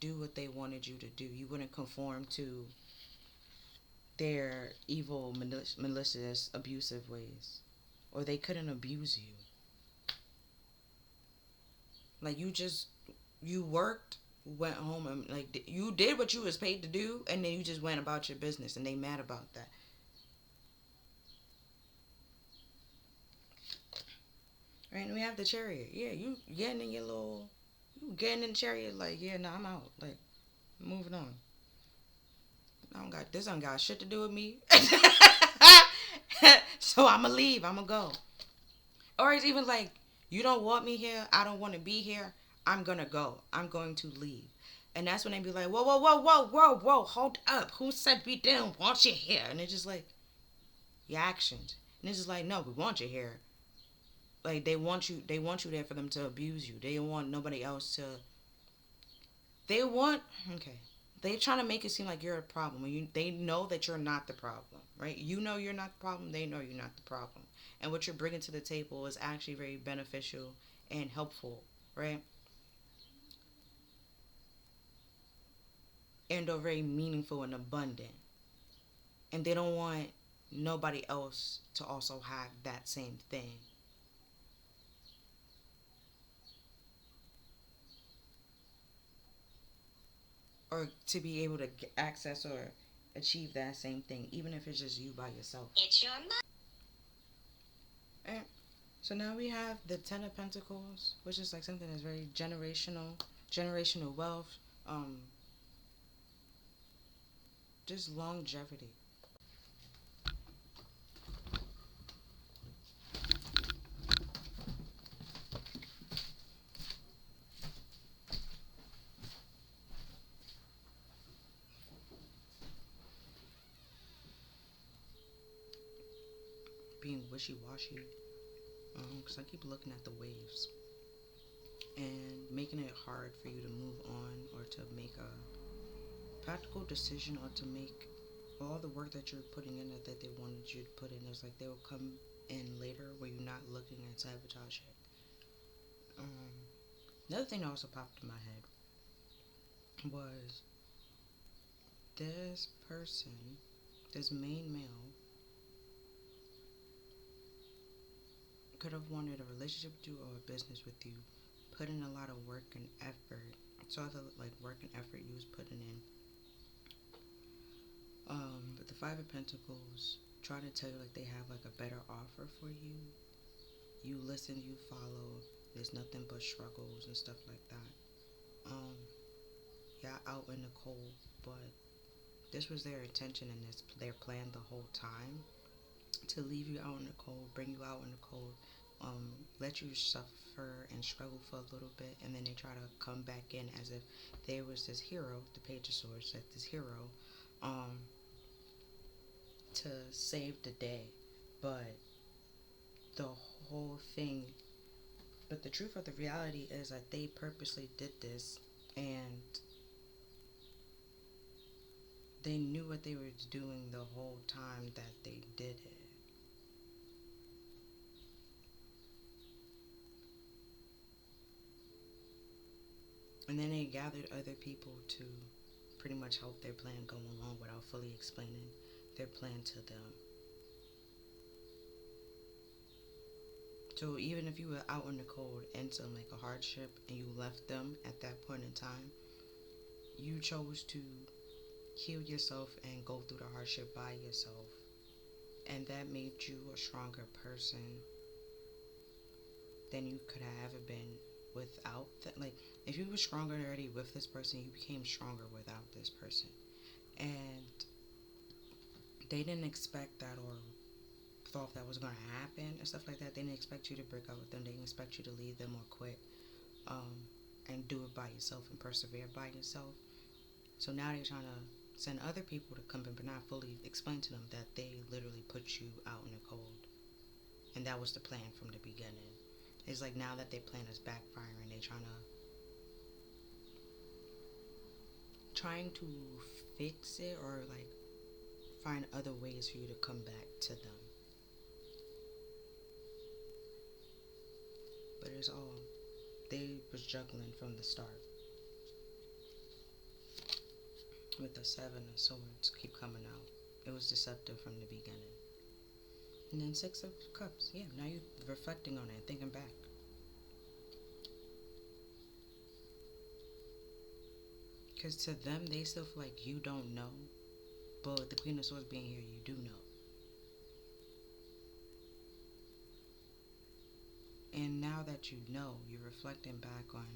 [SPEAKER 1] do what they wanted you to do. You wouldn't conform to their evil, malicious, abusive ways, or they couldn't abuse you. Like you worked, went home, and like you did what you was paid to do, and then you just went about your business, and they mad about that. Right? And we have the chariot. Yeah, you getting in your little, you getting in the chariot. Like, yeah, no, I'm out. Like, moving on. I don't got this. Don't got shit to do with me. So I'ma leave. I'ma go. Or it's even like, you don't want me here. I don't want to be here. I'm gonna go. I'm going to leave. And that's when they be like, whoa, whoa, whoa, whoa, whoa, whoa, hold up. Who said we didn't want you here? And it's just like, your actions. And it's just like, no, we want you here. Like they want you there for them to abuse you. They don't want nobody else to. They want okay. They trying to make it seem like you're a problem. When they know that you're not the problem, right? You know you're not the problem. They know you're not the problem, and what you're bringing to the table is actually very beneficial and helpful, right? And are very meaningful and abundant. And they don't want nobody else to also have that same thing. Or to be able to access or achieve that same thing, even if it's just you by yourself. It's your mom. And so now we have the Ten of Pentacles, which is like something that's very generational wealth, um, just longevity. Being wishy-washy, because I keep looking at the waves and making it hard for you to move on or to make a practical decision or to make all the work that you're putting in that they wanted you to put in. It's like they will come in later where you're not looking and sabotage it. Another thing that also popped in my head was this person, this main male, could have wanted a relationship with you or a business with you, put in a lot of work and effort. So I thought like work and effort you was putting in. But the Five of Pentacles try to tell you like they have like a better offer for you. You listen, you follow. There's nothing but struggles and stuff like that. Yeah, out in the cold, but this was their intention and this their plan the whole time, to leave you out in the cold, bring you out in the cold, let you suffer and struggle for a little bit, and then they try to come back in as if they was this hero, the Page of Swords, like this hero, um, to save the day. But the whole thing, but the truth of the reality is that they purposely did this, and they knew what they were doing the whole time that they did it. And then they gathered other people to pretty much help their plan go along without fully explaining their plan to them. So even if you were out in the cold into like a hardship and you left them at that point in time, you chose to heal yourself and go through the hardship by yourself. And that made you a stronger person than you could have ever been without that. Like, if you were stronger already with this person, you became stronger without this person. And they didn't expect that or thought that was going to happen and stuff like that. They didn't expect you to break up with them. They didn't expect you to leave them or quit, and do it by yourself and persevere by yourself. So now they're trying to send other people to come in, but not fully explain to them that they literally put you out in the cold. And that was the plan from the beginning. It's like now that their plan is backfiring, they're trying to fix it or like find other ways for you to come back to them. But it's all they was juggling from the start. With the Seven of Swords keep coming out. It was deceptive from the beginning. And then Six of Cups. Yeah, now you're reflecting on it, thinking back. Because to them, they still feel like you don't know. But with the Queen of Swords being here, you do know. And now that you know, you're reflecting back on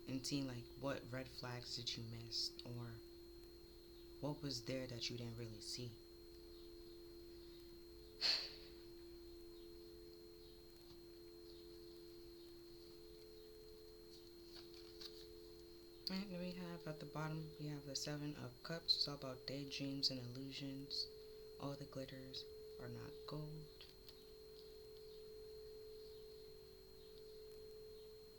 [SPEAKER 1] and seeing like what red flags did you miss, or what was there that you didn't really see. Right, then we have at the bottom, we have the Seven of Cups. It's all about daydreams and illusions. All the glitters are not gold.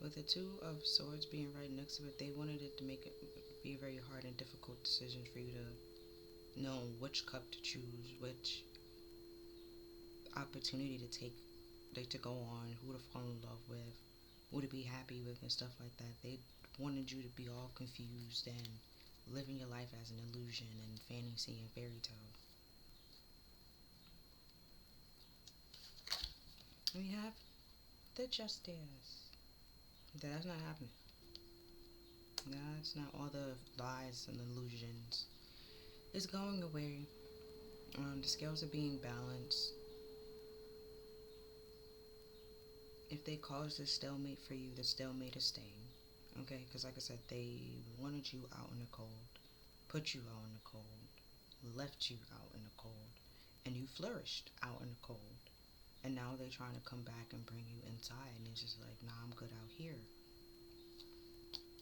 [SPEAKER 1] With the Two of Swords being right next to it, they wanted it to make it be a very hard and difficult decision for you to know which cup to choose, which opportunity to take, like to go on, who to fall in love with, who to be happy with, and stuff like that. They wanted you to be all confused and living your life as an illusion and fantasy and fairy tale. We have the Justice. That's not happening. That's not all the lies and illusions. It's going away. The scales are being balanced. If they caused a stalemate for you, the stalemate is staying. Okay? Because, like I said, they wanted you out in the cold, put you out in the cold, left you out in the cold, and you flourished out in the cold. And now they're trying to come back and bring you inside, and it's just like, nah, I'm good out here.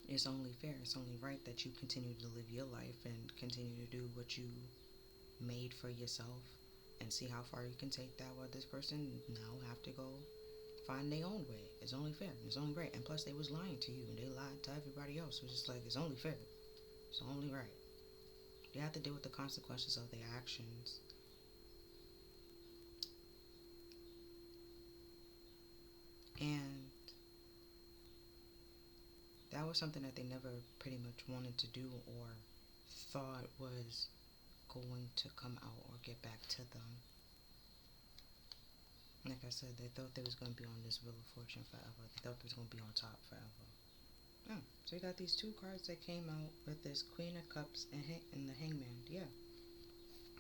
[SPEAKER 1] It's only fair, it's only right that you continue to live your life and continue to do what you made for yourself and see how far you can take that, while this person now have to go find their own way. It's only fair, it's only right. And plus they was lying to you and they lied to everybody else. It was just like, it's only fair, it's only right. They have to deal with the consequences of their actions. And that was something that they never pretty much wanted to do or thought was going to come out or get back to them. Like I said, they thought they was going to be on this Wheel of Fortune forever. They thought they was going to be on top forever. Oh, so you got these two cards that came out with this Queen of Cups and the Hangman. Yeah.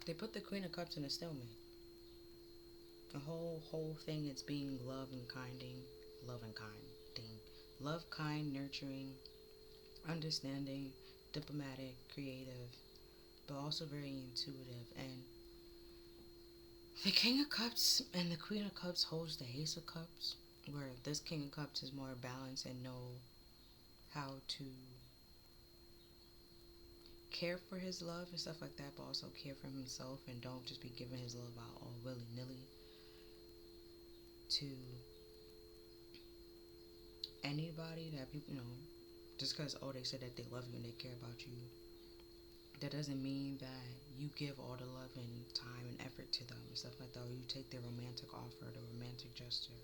[SPEAKER 1] They put the Queen of Cups in a stalemate. The whole thing is being love and kinding. Love, kind, nurturing, understanding, diplomatic, creative, but also very intuitive. And the King of Cups and the Queen of Cups holds the Ace of Cups, where this King of Cups is more balanced and know how to care for his love and stuff like that, but also care for himself and don't just be giving his love out all willy-nilly to anybody that people, just because, they said that they love you and they care about you, that doesn't mean that you give all the love and time and effort to them and stuff like that, or you take their romantic offer, the romantic gesture.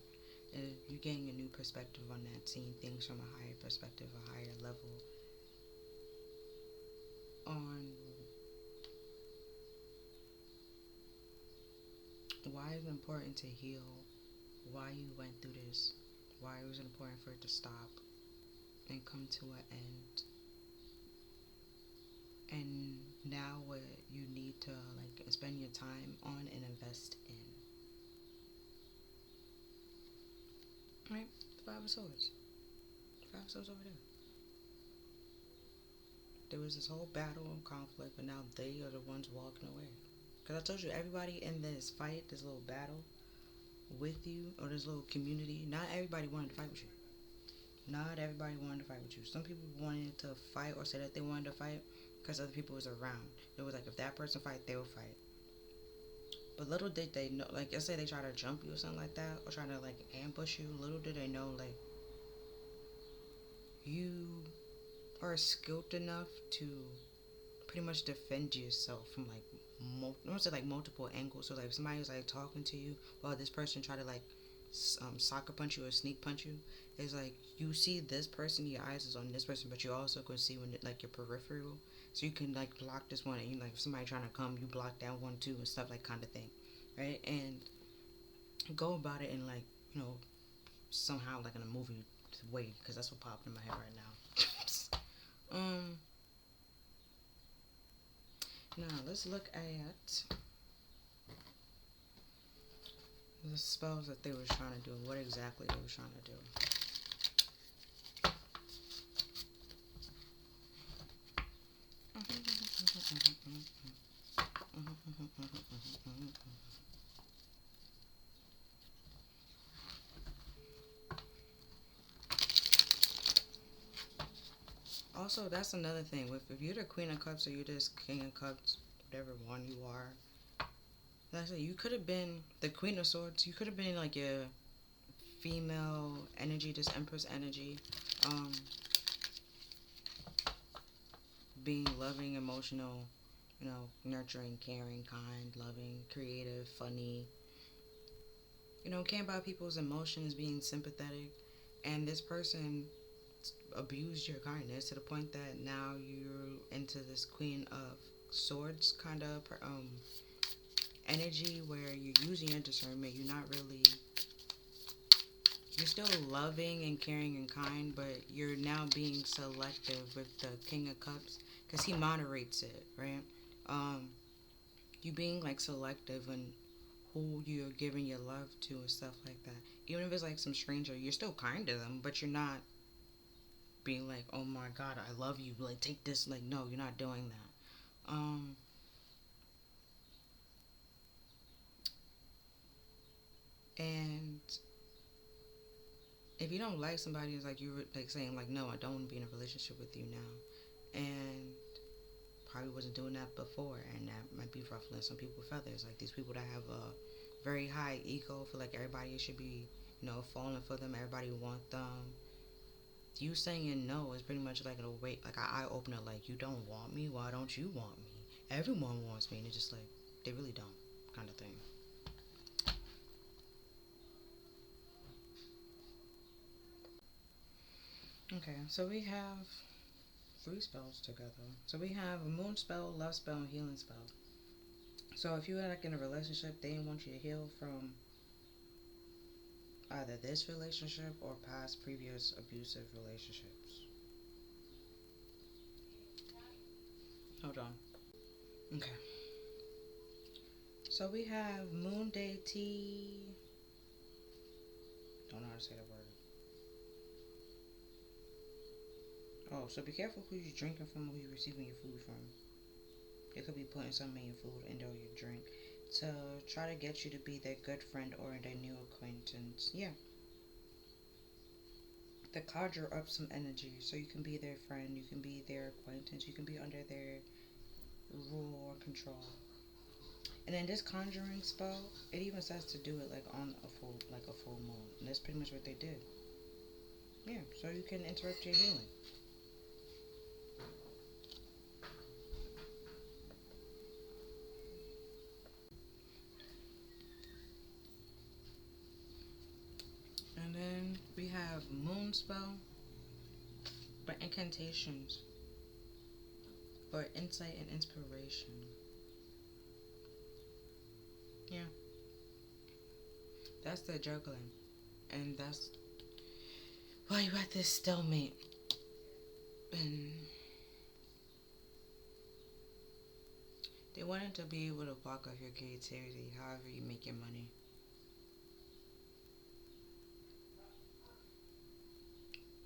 [SPEAKER 1] You're getting a new perspective on that, seeing things from a higher perspective, a higher level, on why it's important to heal, why you went through this, why it was important for it to stop and come to an end, and now what you need to spend your time on and invest in. Right? Five of Swords. Five of Swords over there. There was this whole battle and conflict, but now they are the ones walking away. Because I told you, everybody in this fight, this little battle with you, or this little community, not everybody wanted to fight with you. Not everybody wanted to fight with you. Some people wanted to fight or said that they wanted to fight because other people was around. It was like, if that person fight, they will fight. But little did they know, let's say they try to jump you or something like that, or try to ambush you, little did they know you are skilled enough to pretty much defend yourself from I don't say multiple angles. So if somebody was talking to you, while this person try to soccer punch you or sneak punch you. It's like you see this person, your eyes is on this person, but you also can see when like your peripheral, so you can like block this one, and you like if somebody trying to come, you block that one too, and stuff like kind of thing, right? And go about it in like somehow like in a movie way because that's what popped in my head right now. Now let's look at the spells that they were trying to do. What exactly they were trying to do. Also, that's another thing. If you're the Queen of Cups or you're this King of Cups, whatever one you are, like I said, you could have been the Queen of Swords. You could have been like your female energy, this Empress energy, um, being loving, emotional, nurturing, caring, kind, loving, creative, funny. Caring about people's emotions, being sympathetic, and this person abused your kindness to the point that now you're into this Queen of Swords kind of energy where you're using your discernment. You're still loving and caring and kind, but you're now being selective with the King of Cups because he moderates it, right? Um, you being like selective and who you're giving your love to and stuff like that. Even if it's like some stranger, you're still kind to them, but you're not being like, oh my god, I love you, like take this. Like, no, you're not doing that. And if you don't like somebody, it's like you're like saying like, no, I don't want to be in a relationship with you now, and probably wasn't doing that before, and that might be ruffling some people's feathers. Like these people that have a very high ego, feel like everybody should be, falling for them. Everybody want them. You saying no is pretty much like a wait, like an eye opener. Like you don't want me, why don't you want me? Everyone wants me, and it's just like they really don't, kind of thing. Okay, so we have three spells together. So we have a moon spell, love spell, and healing spell. So if you were like in a relationship, they want you to heal from either this relationship or past previous abusive relationships. Hold on. Okay. So we have moon deity. Don't know how to say the word. Oh, so be careful who you're drinking from, who you're receiving your food from. They could be putting something in your food and or your drink to try to get you to be their good friend or their new acquaintance. Yeah. To conjure up some energy so you can be their friend, you can be their acquaintance, you can be under their rule or control. And then this conjuring spell, it even says to do it like on a full moon. And that's pretty much what they did. Yeah, so you can interrupt your healing. And then we have moon spell for incantations for insight and inspiration. Yeah, that's the juggling. And that's why you got this stalemate. And they wanted to be able to block off your creativity, however you make your money.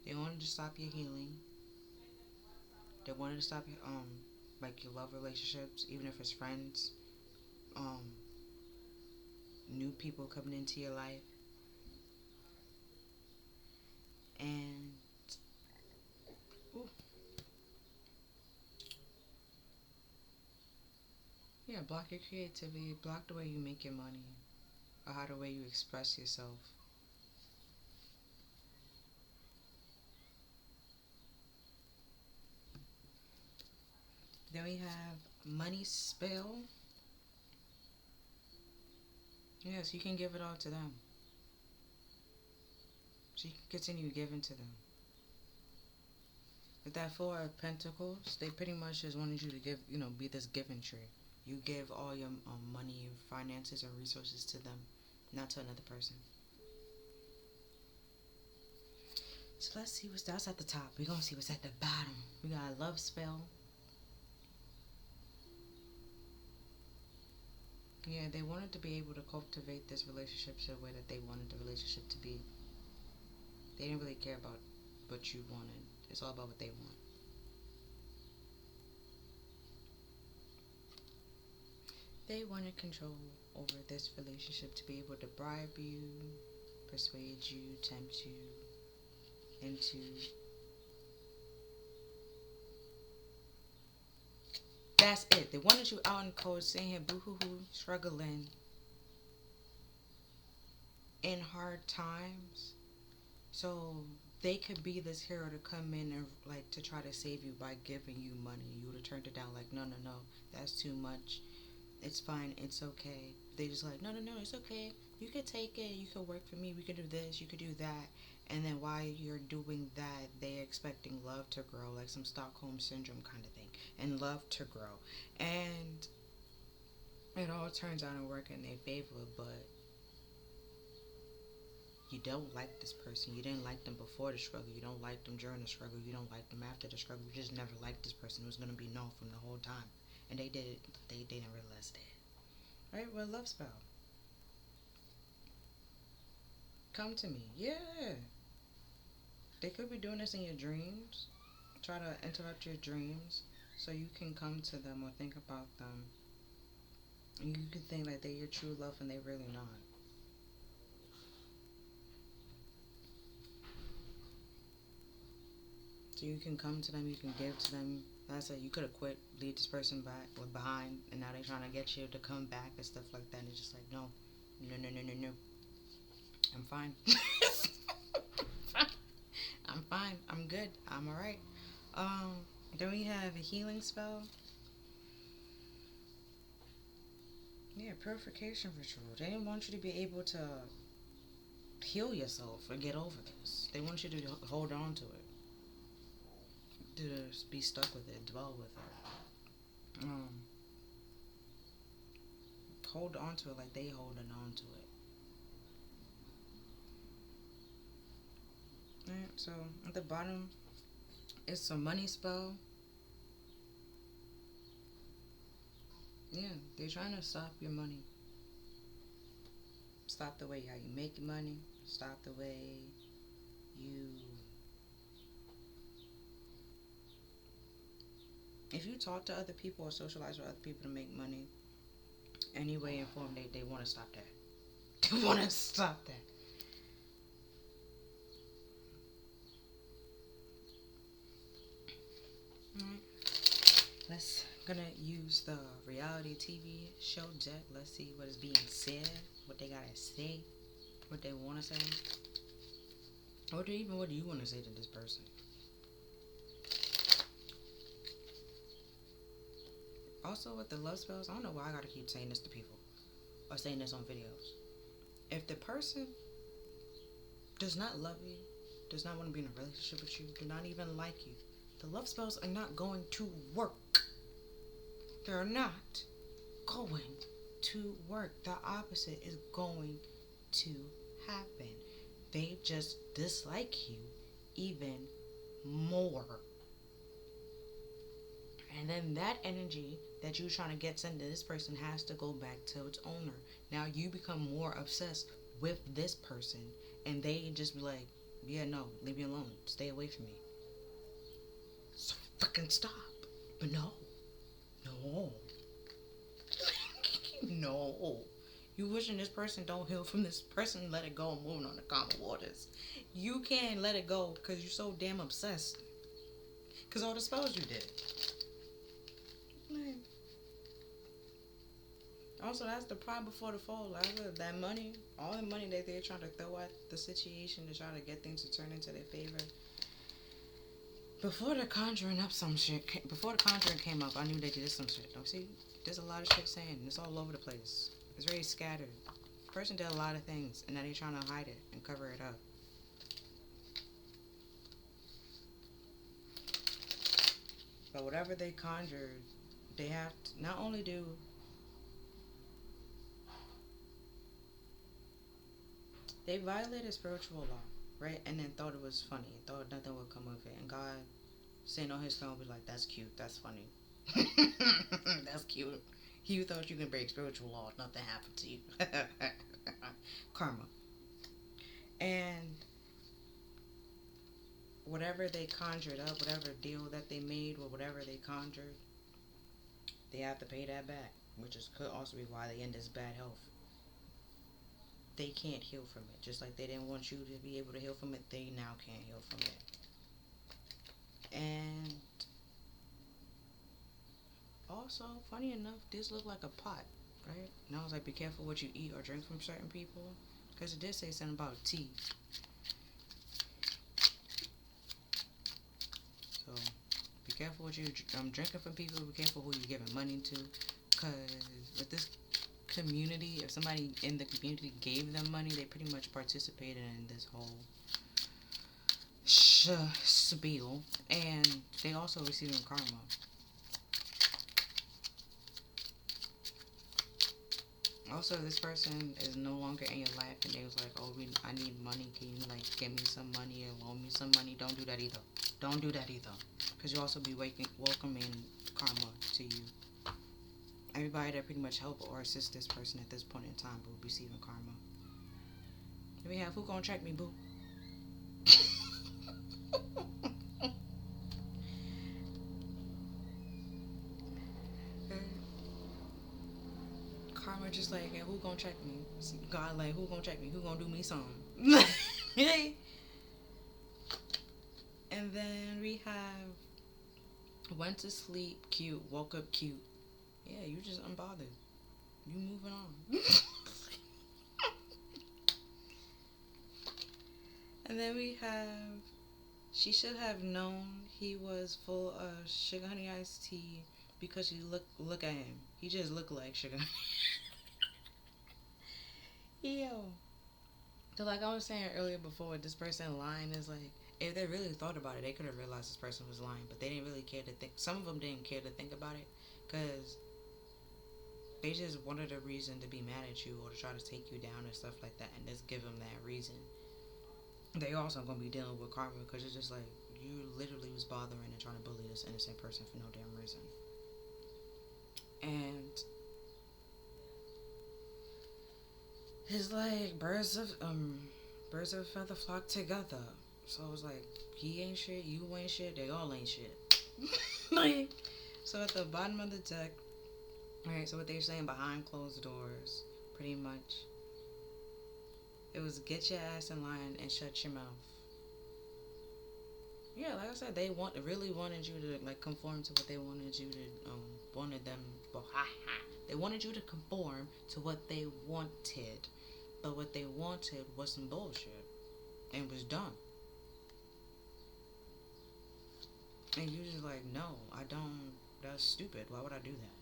[SPEAKER 1] They wanted to stop your healing. They wanted to stop like your love relationships, even if it's friends, um, new people coming into your life, and ooh, yeah, block your creativity, block the way you make your money, or how the way you express yourself. Then we have money spell. Yes, you can give it all to them. So you can continue giving to them. With that Four of Pentacles, they pretty much just wanted you to give, be this giving tree. You give all your money, finances, and resources to them, not to another person. So let's see that's at the top. We're going to see what's at the bottom. We got a love spell. Yeah, they wanted to be able to cultivate this relationship the way that they wanted the relationship to be. They didn't really care about what you wanted. It's all about what they want. They wanted control over this relationship to be able to bribe you, persuade you, tempt you into that's it. They wanted you out in the cold, sitting here boo-hoo-hoo, struggling in hard times. So they could be this hero to come in and like to try to save you by giving you money. You would have turned it down like, no, that's too much. It's fine, it's okay. They just like, no, it's okay. You could take it, you could work for me, we could do this, you could do that. And then while you're doing that, they're expecting love to grow, like some Stockholm Syndrome kind of thing. And love to grow. And it all turns out to work in their favor, but you don't like this person. You didn't like them before the struggle. You don't like them during the struggle. You don't like them after the struggle. You just never liked this person. It was going to be known from the whole time. And they didn't realize that. Right? Well, love spell. Come to me. Yeah. They could be doing this in your dreams. Try to interrupt your dreams so you can come to them or think about them. And you can think like they're your true love and they're really not. So you can come to them, you can give to them. Like I said, you could have quit, leave this person back or behind, and now they're trying to get you to come back and stuff like that. And it's just like, no. I'm fine. I'm fine. I'm good. I'm alright. Then we have a healing spell. Yeah, purification ritual. They didn't want you to be able to heal yourself and get over this. They want you to hold on to it. To be stuck with it, dwell with it. Hold on to it like they holding on to it. Alright, so at the bottom, it's a money spell. Yeah, they're trying to stop your money. Stop the way how you make your money. Stop the way you... If you talk to other people or socialize with other people to make money, any way and form, they want to stop that. They want to stop that. Alright. Gonna use the reality TV show deck. Let's see what is being said, what they gotta say, what they want to say. What do you want to say to this person? Also, with the love spells, I don't know why I gotta keep saying this to people or saying this on videos. If the person does not love you, does not want to be in a relationship with you, do not even like you, the love spells are not going to work. They're not going to work. The opposite is going to happen. They just dislike you even more. And then that energy that you're trying to get sent to this person has to go back to its owner. Now you become more obsessed with this person, and they just be like, yeah, no, leave me alone. Stay away from me. So fucking stop. But no. No. You wishing this person don't heal from this person, let it go, moving on to calmer waters. You can't let it go because you're so damn obsessed. Because all the spells you did. Also, that's the pride before the fall. That money, all the money that they're trying to throw at the situation to try to get things to turn into their favor. Before the Conjuring came up, I knew they did some shit. Don't see, there's a lot of shit saying it's all over the place. It's very scattered. The person did a lot of things, and now they're trying to hide it and cover it up. But whatever they conjured, they have to not only do they violated spiritual law, right? And then thought it was funny, thought nothing would come of it. And God, sitting on his throne, was like, "That's cute. That's funny. That's cute. You thought you can break spiritual law, nothing happened to you." Karma. And whatever they conjured up, whatever deal that they made, or whatever they conjured, they have to pay that back, which is could also be why they end this bad health. They can't heal from it. Just like they didn't want you to be able to heal from it, they now can't heal from it. And also, funny enough, this looked like a pot, right? And I was like, be careful what you eat or drink from certain people. Because it did say something about tea. So, be careful what you drinking from people. Be careful who you're giving money to. Because with this community, if somebody in the community gave them money, they pretty much participated in this whole spiel. And they also receiving karma. Also, this person is no longer in your life, and they was like, "Oh, I need money. Can you like give me some money or loan me some money?" Don't do that either. Don't do that either, because you also be welcoming karma to you. Everybody that pretty much help or assist this person at this point in time will be receiving karma. Then we have who gonna check me, boo? Karma just like, hey, who gonna check me? God like, who gonna check me? Who gonna do me something? And then we have went to sleep cute, woke up cute. Yeah, you just unbothered. You moving on. And then we have she should have known he was full of sugar honey iced tea because you look at him. He just looked like sugar. Yo. So like I was saying earlier before, this person lying is like, if they really thought about it, they could have realized this person was lying, but they didn't really care to think. Some of them didn't care to think about it because they just wanted a reason to be mad at you or to try to take you down and stuff like that, and just give them that reason. They also gonna be dealing with karma because it's just like you literally was bothering and trying to bully this innocent person for no damn reason. And it's like birds of a feather flock together. So it was like he ain't shit, you ain't shit, they all ain't shit. Like, so at the bottom of the deck, alright, so what they're saying behind closed doors, pretty much, it was get your ass in line and shut your mouth. Yeah, like I said, they really wanted you to like conform to what they wanted you to wanted them. Well, they wanted you to conform to what they wanted, but what they wanted was some bullshit, and was dumb. And you just like, no, I don't. That's stupid. Why would I do that?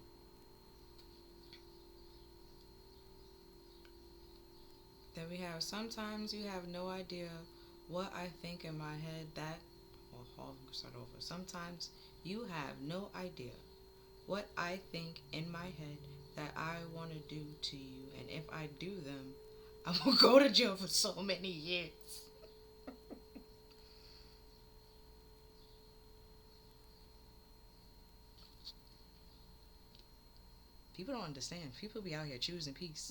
[SPEAKER 1] Then we have sometimes you have no idea what I think in my head that. Well, hold on, start over. Sometimes you have no idea what I think in my head that I want to do to you, and if I do them, I will go to jail for so many years. People don't understand. People be out here choosing peace.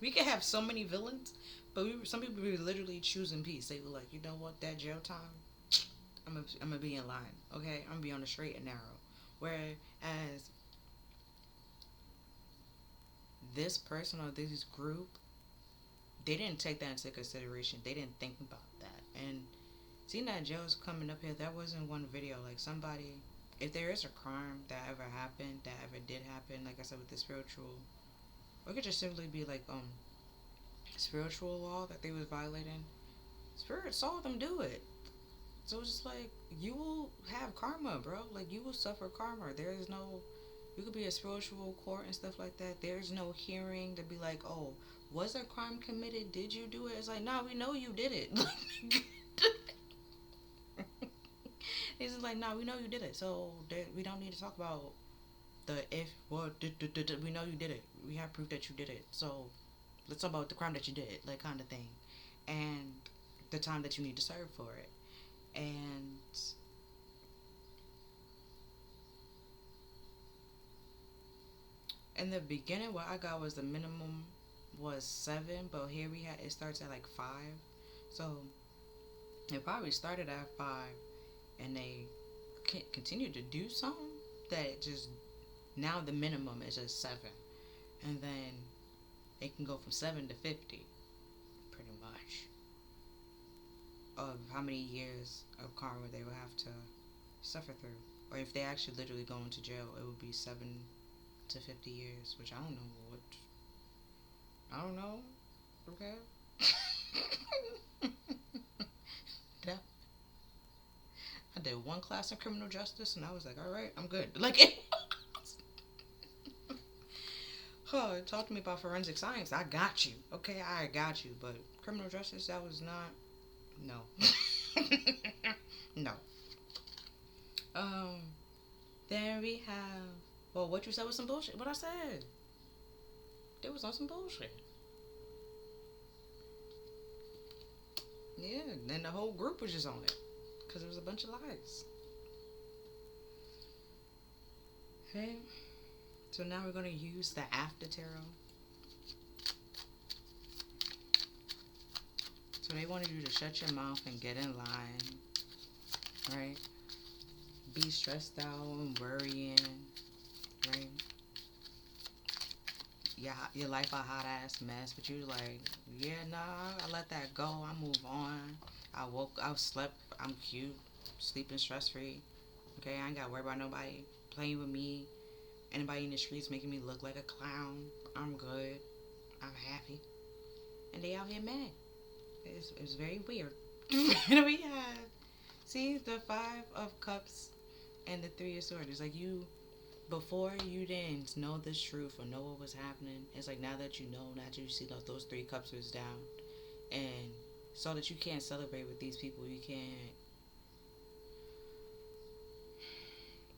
[SPEAKER 1] We could have so many villains, but some people be literally choosing peace. They were like, you know what, that jail time, I'm gonna be in line, okay? I'm gonna be on the straight and narrow. Whereas this person or this group, they didn't take that into consideration. They didn't think about that. And seeing that jail's coming up here, that wasn't one video. Like somebody, if there is a crime that ever happened, that ever did happen, like I said with the spiritual, or it could just simply be like spiritual law that they was violating. Spirit saw them do it. So it's just like, you will have karma, bro. Like, you will suffer karma. There is no, you could be a spiritual court and stuff like that. There's no hearing to be like, oh, was a crime committed? Did you do it? It's like, nah, we know you did it. He's just like, no, we know you did it, so we don't need to talk about the if. Well, we know you did it. We have proof that you did it. So let's talk about the crime that you did, like kind of thing, and the time that you need to serve for it. And in the beginning, what I got was the minimum was 7, but here we had it starts at like 5. So it probably started at 5, and they continue to do something that just now the minimum is just 7, and then it can go from 7 to 50, pretty much, of how many years of karma they would have to suffer through. Or if they actually literally go into jail, it would be 7 to 50 years, which I don't know what. I don't know. Okay. That, I did one class in criminal justice, and I was like, all right, I'm good. Like, huh, talk to me about forensic science. I got you. Okay, I got you. But criminal justice, that was not. No. No. Um. Then we have. Well, what you said was some bullshit. What I said. It was on some bullshit. Yeah. Then the whole group was just on it, because it was a bunch of lies. Okay. So now we're gonna use the after tarot. So they wanted you to shut your mouth and get in line, right? Be stressed out and worrying, right? Yeah, your life a hot ass mess, but you like, yeah, nah, I let that go. I move on. I slept. I'm cute, sleeping stress free. Okay, I ain't gotta worry about nobody playing with me. Anybody in the streets making me look like a clown. I'm good. I'm happy. And they out here mad. It's very weird. And we have, see, the 5 of Cups and the 3 of Swords. It's like you, before you didn't know this truth or know what was happening. It's like now that you know, now that you see those 3 cups is down. And so that you can't celebrate with these people. You can't,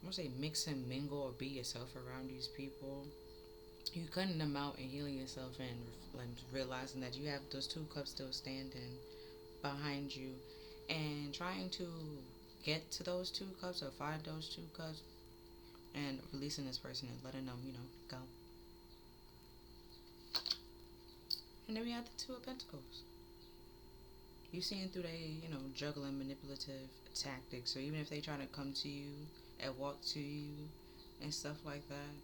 [SPEAKER 1] I'm gonna say mix and mingle or be yourself around these people. You cutting them out and healing yourself and like realizing that you have those 2 cups still standing behind you, and trying to get to those 2 cups or find those 2 cups, and releasing this person and letting them, go. And then we have the 2 of Pentacles. You seeing through they, juggling manipulative tactics, or even if they try to come to you and walk to you and stuff like that.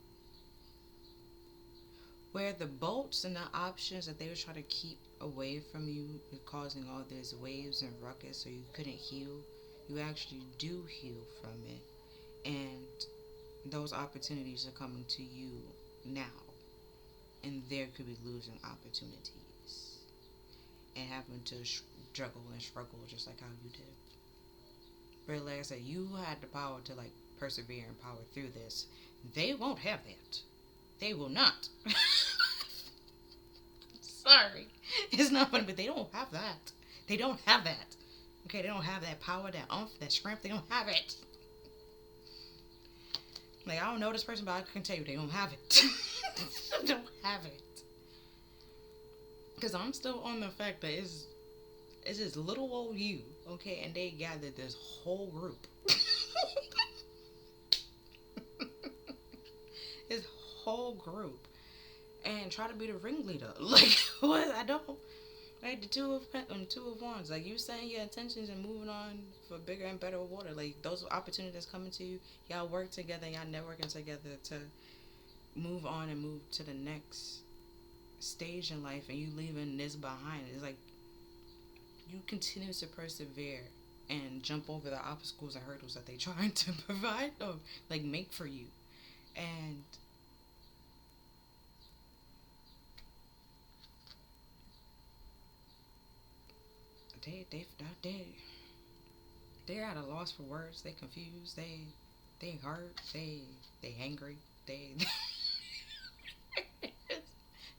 [SPEAKER 1] Where the bolts and the options that they were trying to keep away from you is causing all these waves and ruckus so you couldn't heal, you actually do heal from it. And those opportunities are coming to you now. And there could be losing opportunities. And having to juggle and struggle just like how you did. But like I said, you had the power to like persevere and power through this. They won't have that. They will not. Sorry. It's not funny, but they don't have that. They don't have that. Okay, they don't have that power, that oomph, that strength. They don't have it. Like, I don't know this person, but I can tell you they don't have it. They don't have it. Because I'm still on the fact that it's this little old you, okay, and they gathered this whole group. This whole group. And try to be the ringleader. Like, what? I don't. Like, the two of Wands. Like, you setting your intentions and moving on for bigger and better water. Like, those opportunities coming to you. Y'all work together. Y'all networking together to move on and move to the next stage in life. And you leaving this behind. It's like, you continue to persevere and jump over the obstacles and hurdles that they trying to provide or, like, make for you. And they're at a loss for words. They confused. They hurt. They angry. They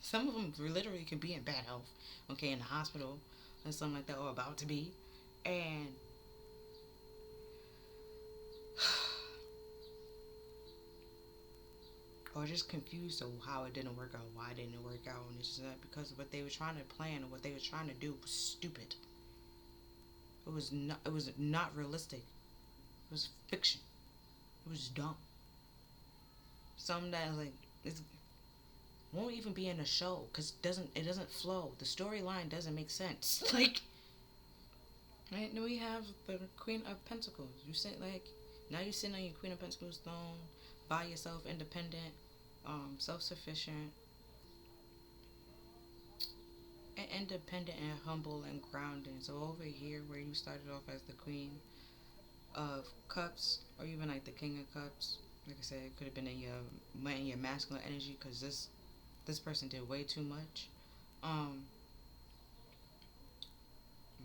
[SPEAKER 1] some of them literally can be in bad health. Okay, in the hospital or something like that, or about to be. And or just confused of how it didn't work out, why it didn't work out, and it's just that because what they were trying to plan and what they were trying to do was stupid. It was not. It was not realistic. It was fiction. It was dumb. Something that like it won't even be in a show because it doesn't flow. The storyline doesn't make sense. Like, right? Then we have the Queen of Pentacles. You sit like now you're sitting on your Queen of Pentacles throne by yourself, independent, self-sufficient, and independent and humble and grounding. So over here, where you started off as the Queen of Cups, or even like the King of Cups, like I said, it could have been in your masculine energy because this person did way too much. Um,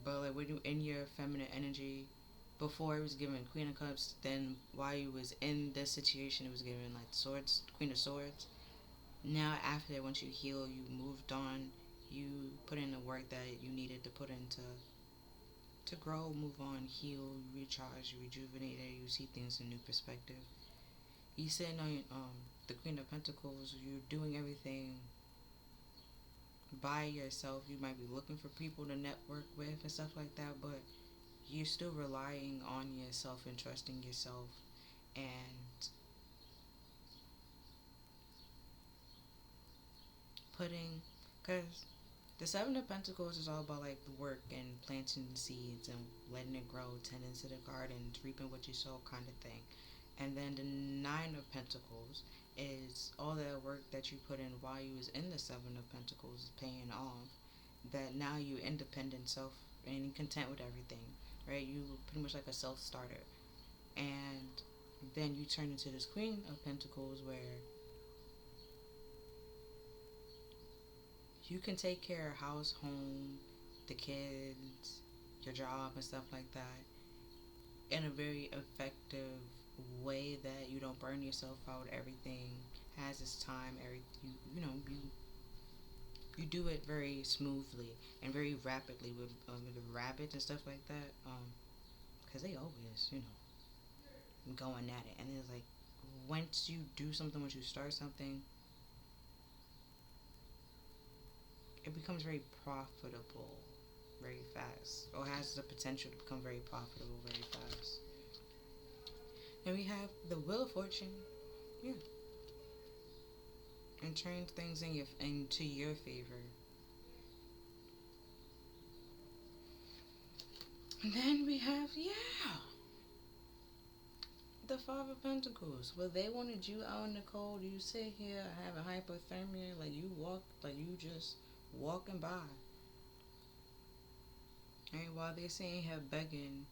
[SPEAKER 1] but like when you in your feminine energy, before it was given Queen of Cups, then while you was in this situation, it was given like Swords, Queen of Swords. Now after that, once you heal, you moved on, you put in the work that you needed to put into to grow, move on, heal, recharge, rejuvenate, you see things in a new perspective. You sitting on the Queen of Pentacles, you're doing everything by yourself. You might be looking for people to network with and stuff like that, but you're still relying on yourself and trusting yourself and putting, because the Seven of Pentacles is all about like the work and planting the seeds and letting it grow, tending to the garden, reaping what you sow, kind of thing. And then the Nine of Pentacles is all that work that you put in while you was in the Seven of Pentacles is paying off. That now you independent, self, and content with everything, right? You pretty much like a self starter, and then you turn into this Queen of Pentacles where you can take care of house, home, the kids, your job, and stuff like that in a very effective way that you don't burn yourself out. Everything has its time. You do it very smoothly and very rapidly with the rabbits and stuff like that. Because they always going at it, and it's like once you do something, once you start something, it becomes very profitable very fast, or has the potential to become very profitable very fast. And we have the Wheel of Fortune, yeah, and turn things into your favor. And then we have, the Five of Pentacles. Well, they wanted you out in the cold. You sit here having hypothermia, like you just walking by. And while they're sitting here begging,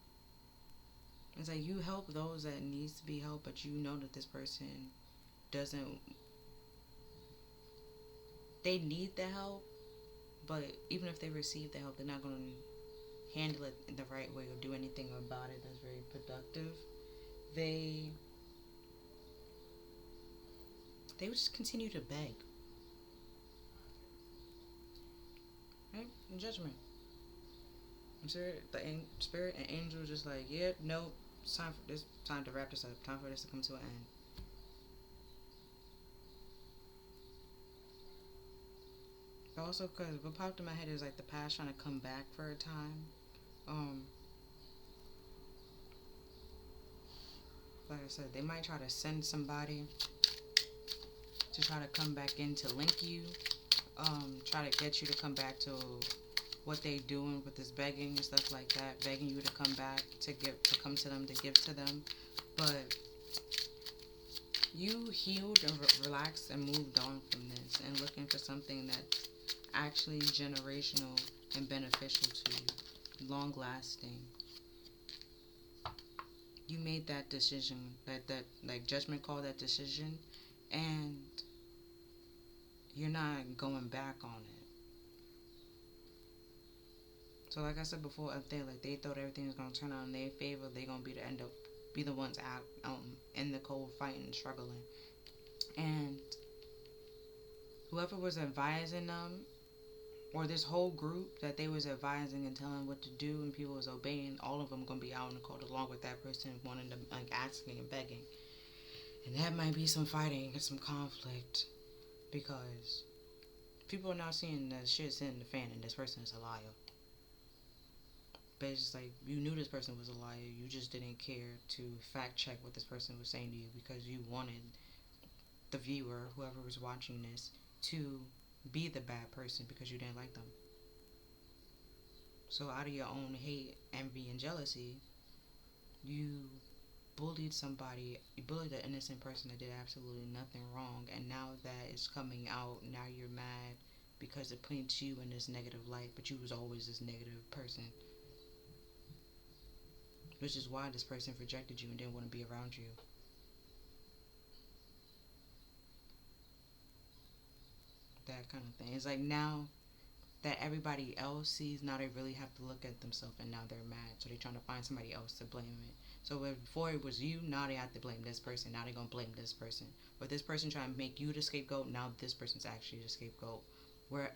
[SPEAKER 1] it's like you help those that needs to be helped, but you know that this person doesn't. They need the help, but even if they receive the help, they're not going to handle it in the right way or do anything about it that's very productive. They would just continue to beg, right? In judgment. Spirit and angel just like, yeah, nope, it's time for this. Time to wrap this up. Time for this to come to an end. But also, because what popped in my head is like the past trying to come back for a time. Like I said, they might try to send somebody to try to come back in to link you. Try to get you to come back to what they doing with this begging and stuff like that, begging you to come back, to come to them, to give to them. But you healed and relaxed and moved on from this and looking for something that's actually generational and beneficial to you, long lasting. You made that decision, that like judgment call that decision, and you're not going back on it. So like I said before, up there, like they thought everything was gonna turn out in their favor, they gonna be the ones out in the cold fighting and struggling. And whoever was advising them, or this whole group that they was advising and telling what to do and people was obeying, all of them gonna be out in the cold along with that person wanting to, like, asking and begging. And that might be some fighting and some conflict because people are now seeing that shit's in the fan and this person is a liar. But it's just like you knew this person was a liar. You just didn't care to fact check what this person was saying to you because you wanted the viewer, whoever was watching this, to be the bad person because you didn't like them. So out of your own hate, envy, and jealousy, you bullied somebody, you bullied an innocent person that did absolutely nothing wrong, and now that it's coming out, now you're mad because it paints you in this negative light, but you was always this negative person. Which is why this person rejected you and didn't want to be around you. That kind of thing. It's like now that everybody else sees, now they really have to look at themselves and now they're mad. So they're trying to find somebody else to blame it. So before it was you, now they have to blame this person. Now they're going to blame this person. Or this person trying to make you the scapegoat, now this person's actually the scapegoat.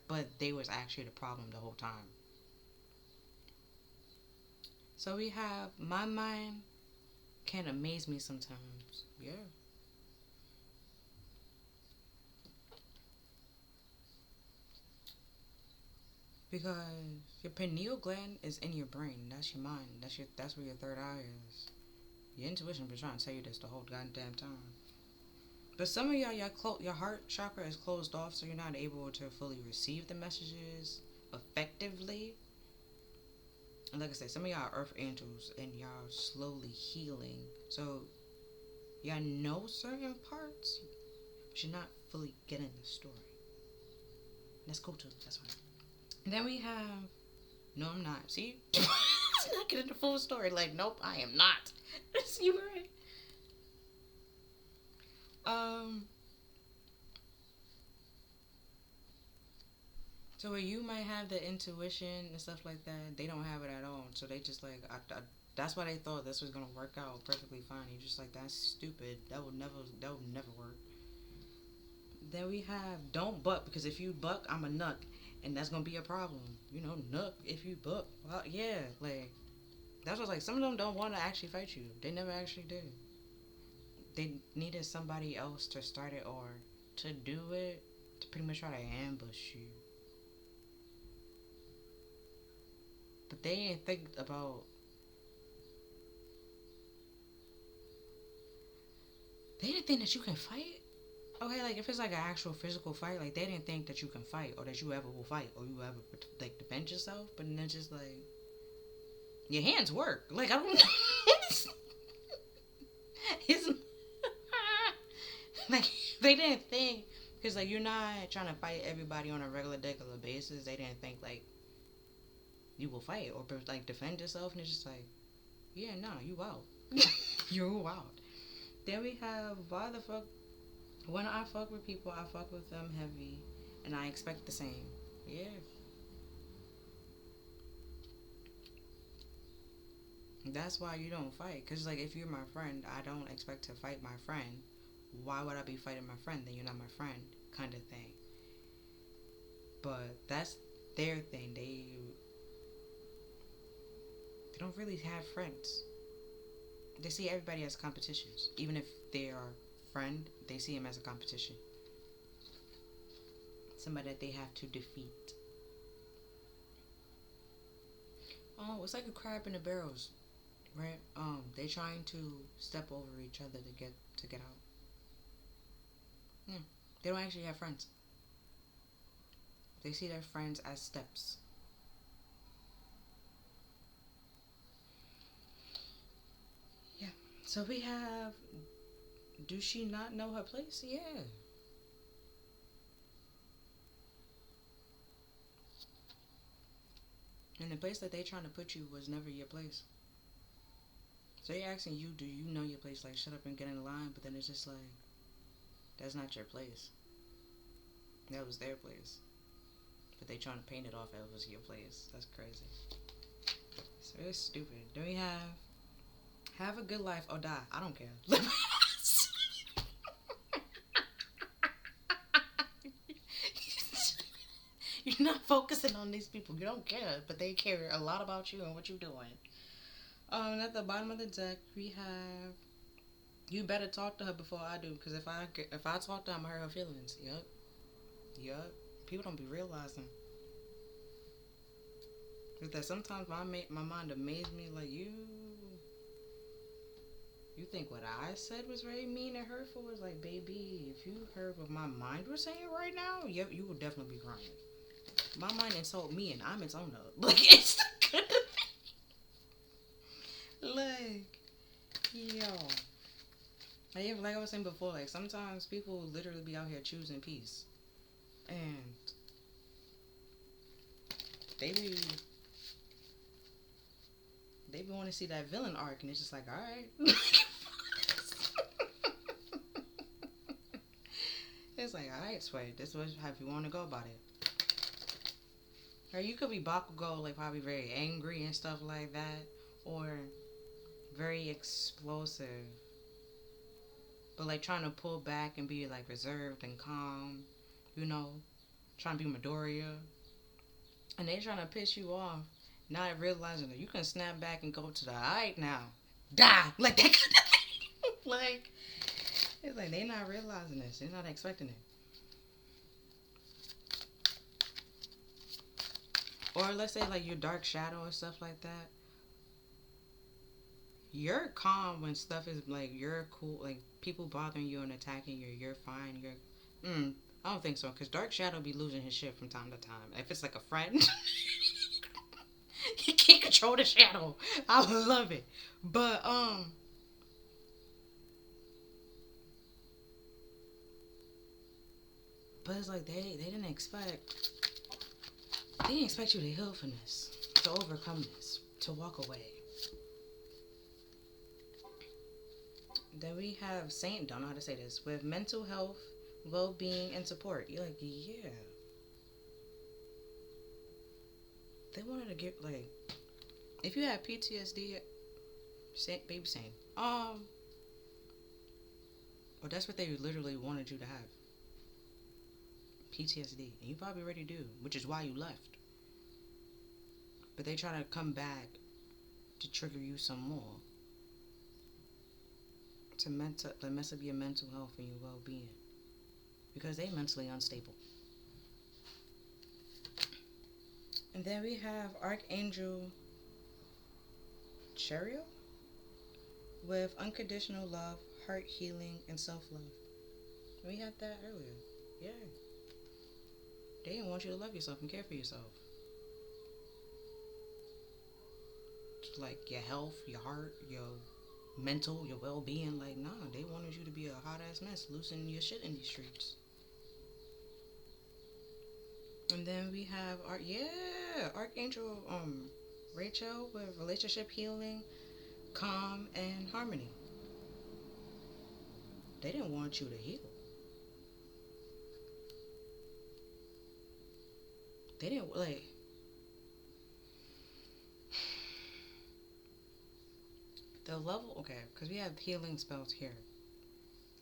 [SPEAKER 1] But they was actually the problem the whole time. So we have, my mind can amaze me sometimes. Yeah. Because your pineal gland is in your brain. That's your mind. That's where your third eye is. Your intuition been trying to tell you this the whole goddamn time. But some of y'all, your heart chakra is closed off, so you're not able to fully receive the messages effectively. And like I said, some of y'all are earth angels, and y'all are slowly healing. So y'all know certain parts, but you're not fully getting the story. That's cool too. That's fine. And then we have, no, I'm not. See, not getting the full story. Like, nope, I am not. You were right. So where you might have the intuition and stuff like that, they don't have it at all. So they just like, that's why they thought this was gonna work out perfectly fine. You're just like, that's stupid. That would never work. Then we have don't buck, because if you buck, I'm a nuck, and that's gonna be a problem. You know, nuck if you buck. Well, yeah, like that's what's like. Some of them don't want to actually fight you. They never actually did. They needed somebody else to start it or to do it to pretty much try to ambush you. But they didn't think about. They didn't think that you can fight. Okay, like if it's like an actual physical fight, like they didn't think that you can fight or that you ever will fight or you ever like defend yourself. But then just like your hands work. Like I don't know. It's like they didn't think because like you're not trying to fight everybody on a regular basis. They didn't think like you will fight or like defend yourself, and it's just like, yeah, no, you out. You're out. Then we have why the fuck. When I fuck with people, I fuck with them heavy, and I expect the same. Yeah. That's why you don't fight. Because, like, if you're my friend, I don't expect to fight my friend. Why would I be fighting my friend? Then you're not my friend, kind of thing. But that's their thing. They don't really have friends. They see everybody as competitions. Even if they are friend, they see him as a competition. Somebody that they have to defeat. Oh, it's like a crab in the barrels, right? They're trying to step over each other to get out. Yeah. They don't actually have friends. They see their friends as steps. Yeah. So we have, do she not know her place? Yeah. And the place that they trying to put you was never your place. So they're asking you, do you know your place? Like, shut up and get in line. But then it's just like, that's not your place. That was their place. But they trying to paint it off as it was your place. That's crazy. It's really stupid. Then we have a good life or die. I don't care. You're not focusing on these people. You don't care, but they care a lot about you and what you're doing. At the bottom of the deck, we have You better talk to her before I do, because if I talk to her, I'm gonna hurt her feelings. Yup, yup. People don't be realizing. Is that sometimes my mind amazes me like you think what I said was very mean and hurtful? Was like, baby, if you heard what my mind was saying right now, you would definitely be crying. My mind insult me and I'm its owner. Like, it's like, yo. Like I was saying before, like sometimes people literally be out here choosing peace. And they be they be want to see that villain arc and it's just like, alright. It's like, alright, Sway, this was how you want to go about it. Or you could be Bakugo, like probably very angry and stuff like that. Or very explosive. But like trying to pull back and be like reserved and calm, you know, trying to be Midoriya. And they trying to piss you off, not realizing that you can snap back and go to the alright now. Die! Like that kind of thing. Like, it's like they not realizing this. They're not expecting it. Or let's say like your dark shadow and stuff like that. You're calm when stuff is like you're cool, like people bothering you and attacking you. You're fine. I don't think so, cause Dark Shadow be losing his shit from time to time. If it's like a friend, he can't control the shadow. I love it, but it's like they didn't expect you to heal from this, to overcome this, to walk away. Then we have Saint, don't know how to say this, with mental health, well being, and support. You're like, yeah. They wanted to get, like, if you have PTSD, baby Saint. Well, that's what they literally wanted you to have. PTSD. And you probably already do, which is why you left. But they try to come back to trigger you some more. To mess up your mental health and your well being. Because they mentally unstable. And then we have Archangel Cherio with unconditional love, heart healing, and self love. We had that earlier. Yeah. They didn't want you to love yourself and care for yourself. Like your health, your heart, your mental, your well being. Like, nah, they wanted you to be a hot ass mess, losing your shit in these streets. And then we have Archangel Rachel with relationship healing, calm, and harmony. They didn't want you to heal. They didn't like. The level, okay, because we have healing spells here.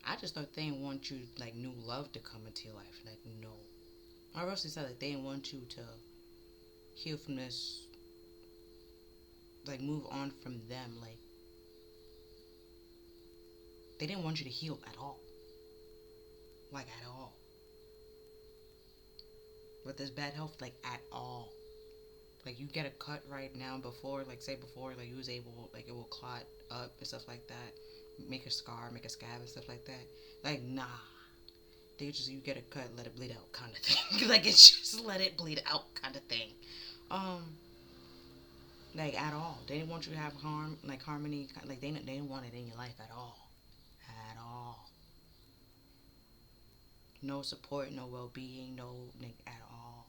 [SPEAKER 1] I just thought they didn't want you, like, new love to come into your life. Like, no. I also said, like, they didn't want you to heal from this, like, move on from them. Like, they didn't want you to heal at all. Like, at all. With this bad health, like, at all. Like, you get a cut right now before, like, say before, like, you was able, like, it will clot up and stuff like that. Make a scar, make a scab and stuff like that. Like, nah. They just, you get a cut, let it bleed out kind of thing. Like, it's just let it bleed out kind of thing. Like, at all. They didn't want you to have harmony. Like, they didn't want it in your life at all. At all. No support, no well-being, no, like, at all.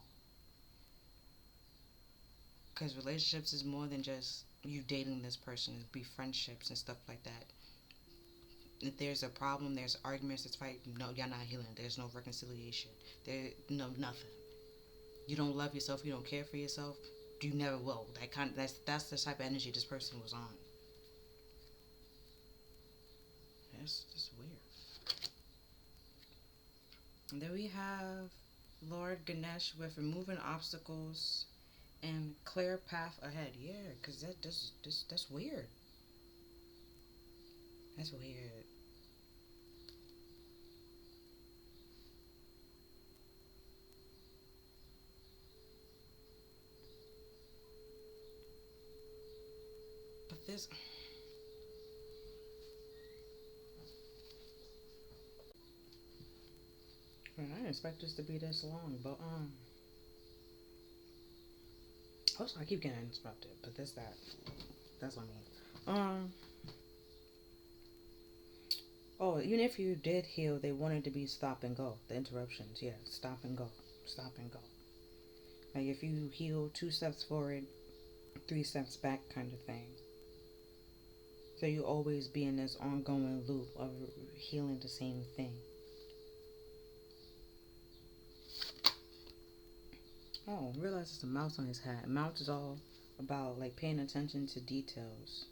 [SPEAKER 1] Because relationships is more than just you dating this person. It be friendships and stuff like that. If there's a problem, there's arguments, there's fight. No, you're not healing. There's no reconciliation. Nothing. You don't love yourself. You don't care for yourself. You never will. That's the type of energy this person was on. That's just weird. And then we have Lord Ganesh with removing obstacles and clear path ahead. Yeah, because that's weird. That's weird. This I didn't expect this to be this long, but also I keep getting interrupted, but that's what I mean. Oh, even if you did heal, they wanted to be stop and go. The interruptions, yeah, stop and go, stop and go. Like if you heal 2 steps forward, 3 steps back, kind of thing. So you always be in this ongoing loop of healing the same thing. Oh, I realize there's a mouse on his hat. Mouse is all about like paying attention to details.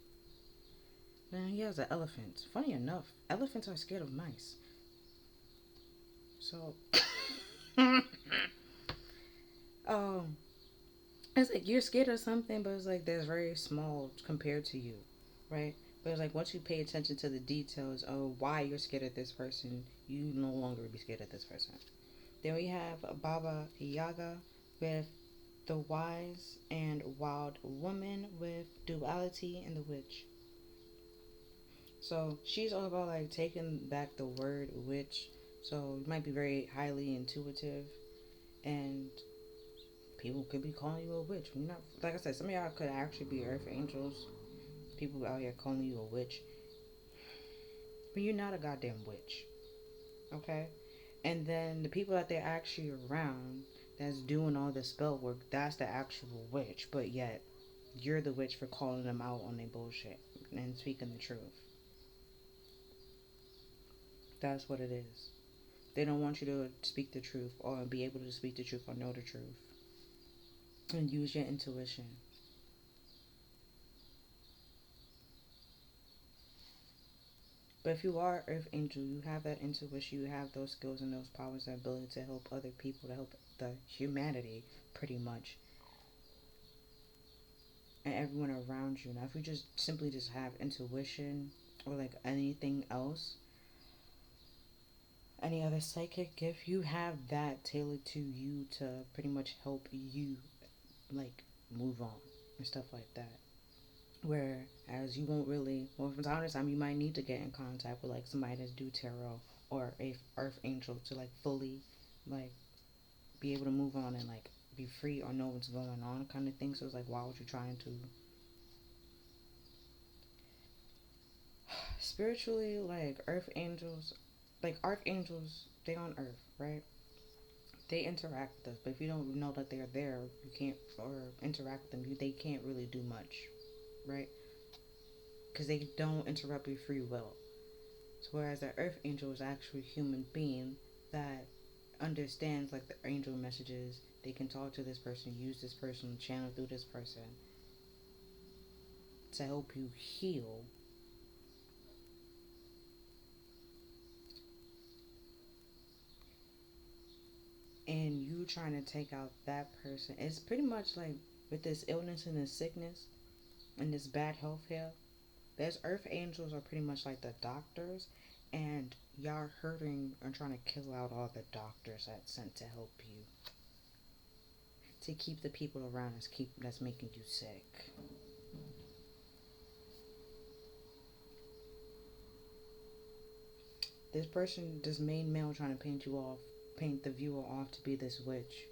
[SPEAKER 1] Man, he has an elephant. Funny enough, elephants are scared of mice. So, um, it's like you're scared of something, but it's like that's very small compared to you, right? But it's like once you pay attention to the details of why you're scared of this person, you no longer be scared of this person. Then we have Baba Yaga with the wise and wild woman with duality and the witch. So she's all about like taking back the word witch. So you might be very highly intuitive, and people could be calling you a witch. You're not, like I said, some of y'all could actually be earth angels. People out here calling you a witch, but you're not a goddamn witch, okay? And then the people that they're actually around that's doing all the spell work, that's the actual witch. But yet, you're the witch for calling them out on their bullshit and speaking the truth. That's what it is. They don't want you to speak the truth or be able to speak the truth or know the truth. And use your intuition. But if you are Earth Angel, you have that intuition, you have those skills and those powers and ability to help other people, to help the humanity, pretty much. And everyone around you. Now, if you just simply just have intuition or like anything else, any other psychic gift, you have that tailored to you to pretty much help you like move on and stuff like that. Whereas you won't really, well, from time to time, you might need to get in contact with like somebody that's do tarot or a earth angel to like fully like be able to move on and like be free or know what's going on, kind of thing. So it's like, why would you trying to spiritually like earth angels, like archangels? They on earth, right? They interact with us, but if you don't know that they're there, you can't or interact with them. They can't really do much, right? Because they don't interrupt your free will. So whereas the earth angel is actually a human being that understands like the angel messages, they can talk to this person, use this person, channel through this person to help you heal. And you trying to take out that person. It's pretty much like with this illness and this sickness and this bad health here, there's earth angels are pretty much like the doctors, and y'all hurting and trying to kill out all the doctors that's sent to help you, to keep the people around us keep that's making you sick. This person, this main male, trying to paint the viewer off to be this witch,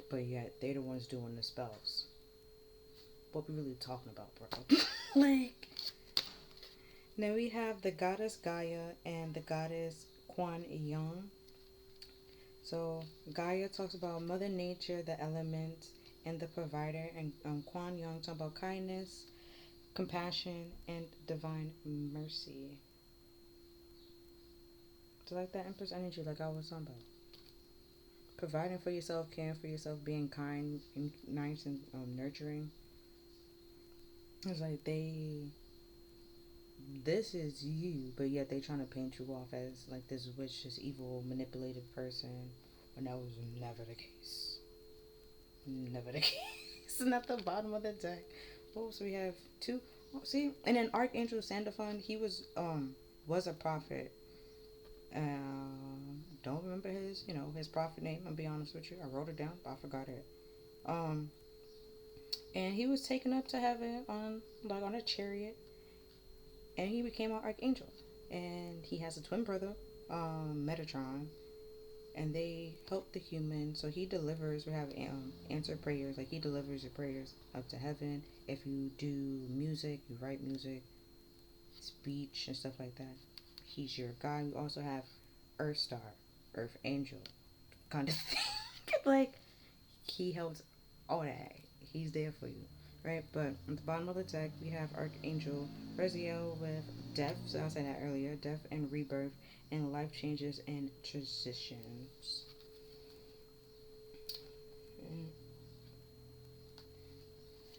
[SPEAKER 1] but yet they're the ones doing the spells. What we really talking about, bro? Like, then we have the goddess Gaia and the goddess Kuan Yin. So Gaia talks about Mother Nature, the elements, and the provider, and Kuan Yin talks about kindness, compassion, and divine mercy. So like that Empress energy, like I was talking about, providing for yourself, caring for yourself, being kind and nice and nurturing. It's like this is you, but yet they trying to paint you off as like this witch, this evil, manipulative person, when that was never the case. Never the case. And at the bottom of the deck, oh, so we have two. Oh, see, and then Archangel Sandalphon, he was a prophet. Don't remember his prophet name. I'll be honest with you. I wrote it down, but I forgot it. Um, And he was taken up to heaven on a chariot, and he became an archangel. And he has a twin brother, Metatron, and they help the humans. So he delivers. We have answered prayers. Like he delivers your prayers up to heaven. If you do music, you write music, speech, and stuff like that. He's your guide. We also have Earth Star, Earth Angel, kind of thing. Like he helps all that. He's there for you, right? But at the bottom of the deck, we have Archangel Raziel with death. So I said that earlier, death and rebirth, and life changes and transitions. And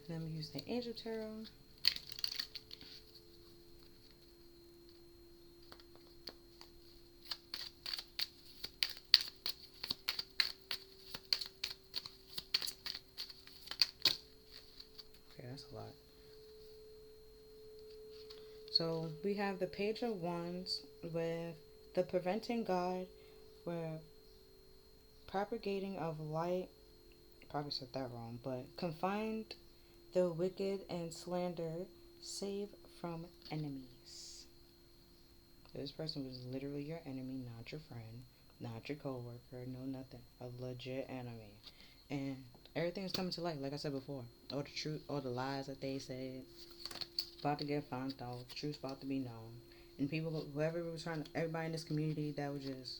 [SPEAKER 1] then we use the Angel Tarot. Okay, that's a lot. So we have the Page of Wands with the Preventing God, where propagating of light, probably said that wrong, but confined the wicked and slander, save from enemies. This person was literally your enemy, not your friend, not your coworker, no nothing. A legit enemy. And everything's coming to light, like I said before. All the truth, all the lies that they said, about to get found out, the truth's about to be known. And people, whoever was trying to, everybody in this community that was just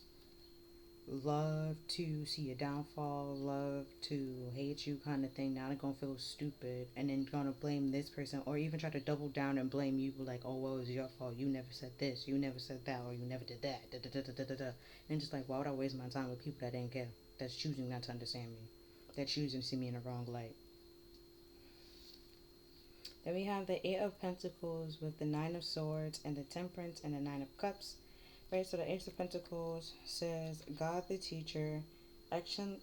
[SPEAKER 1] love to see your downfall, love to hate you kind of thing. Now they're gonna feel stupid and then gonna blame this person or even try to double down and blame you like, oh well, it's your fault. You never said this, you never said that, or you never did that. Da, da, da, da, da, da. And just like, why would I waste my time with people that didn't care? That's choosing not to understand me. That's choosing to see me in the wrong light. Then we have the Eight of Pentacles with the Nine of Swords and the Temperance and the Nine of Cups. Right, so the Ace of Pentacles says God the teacher, action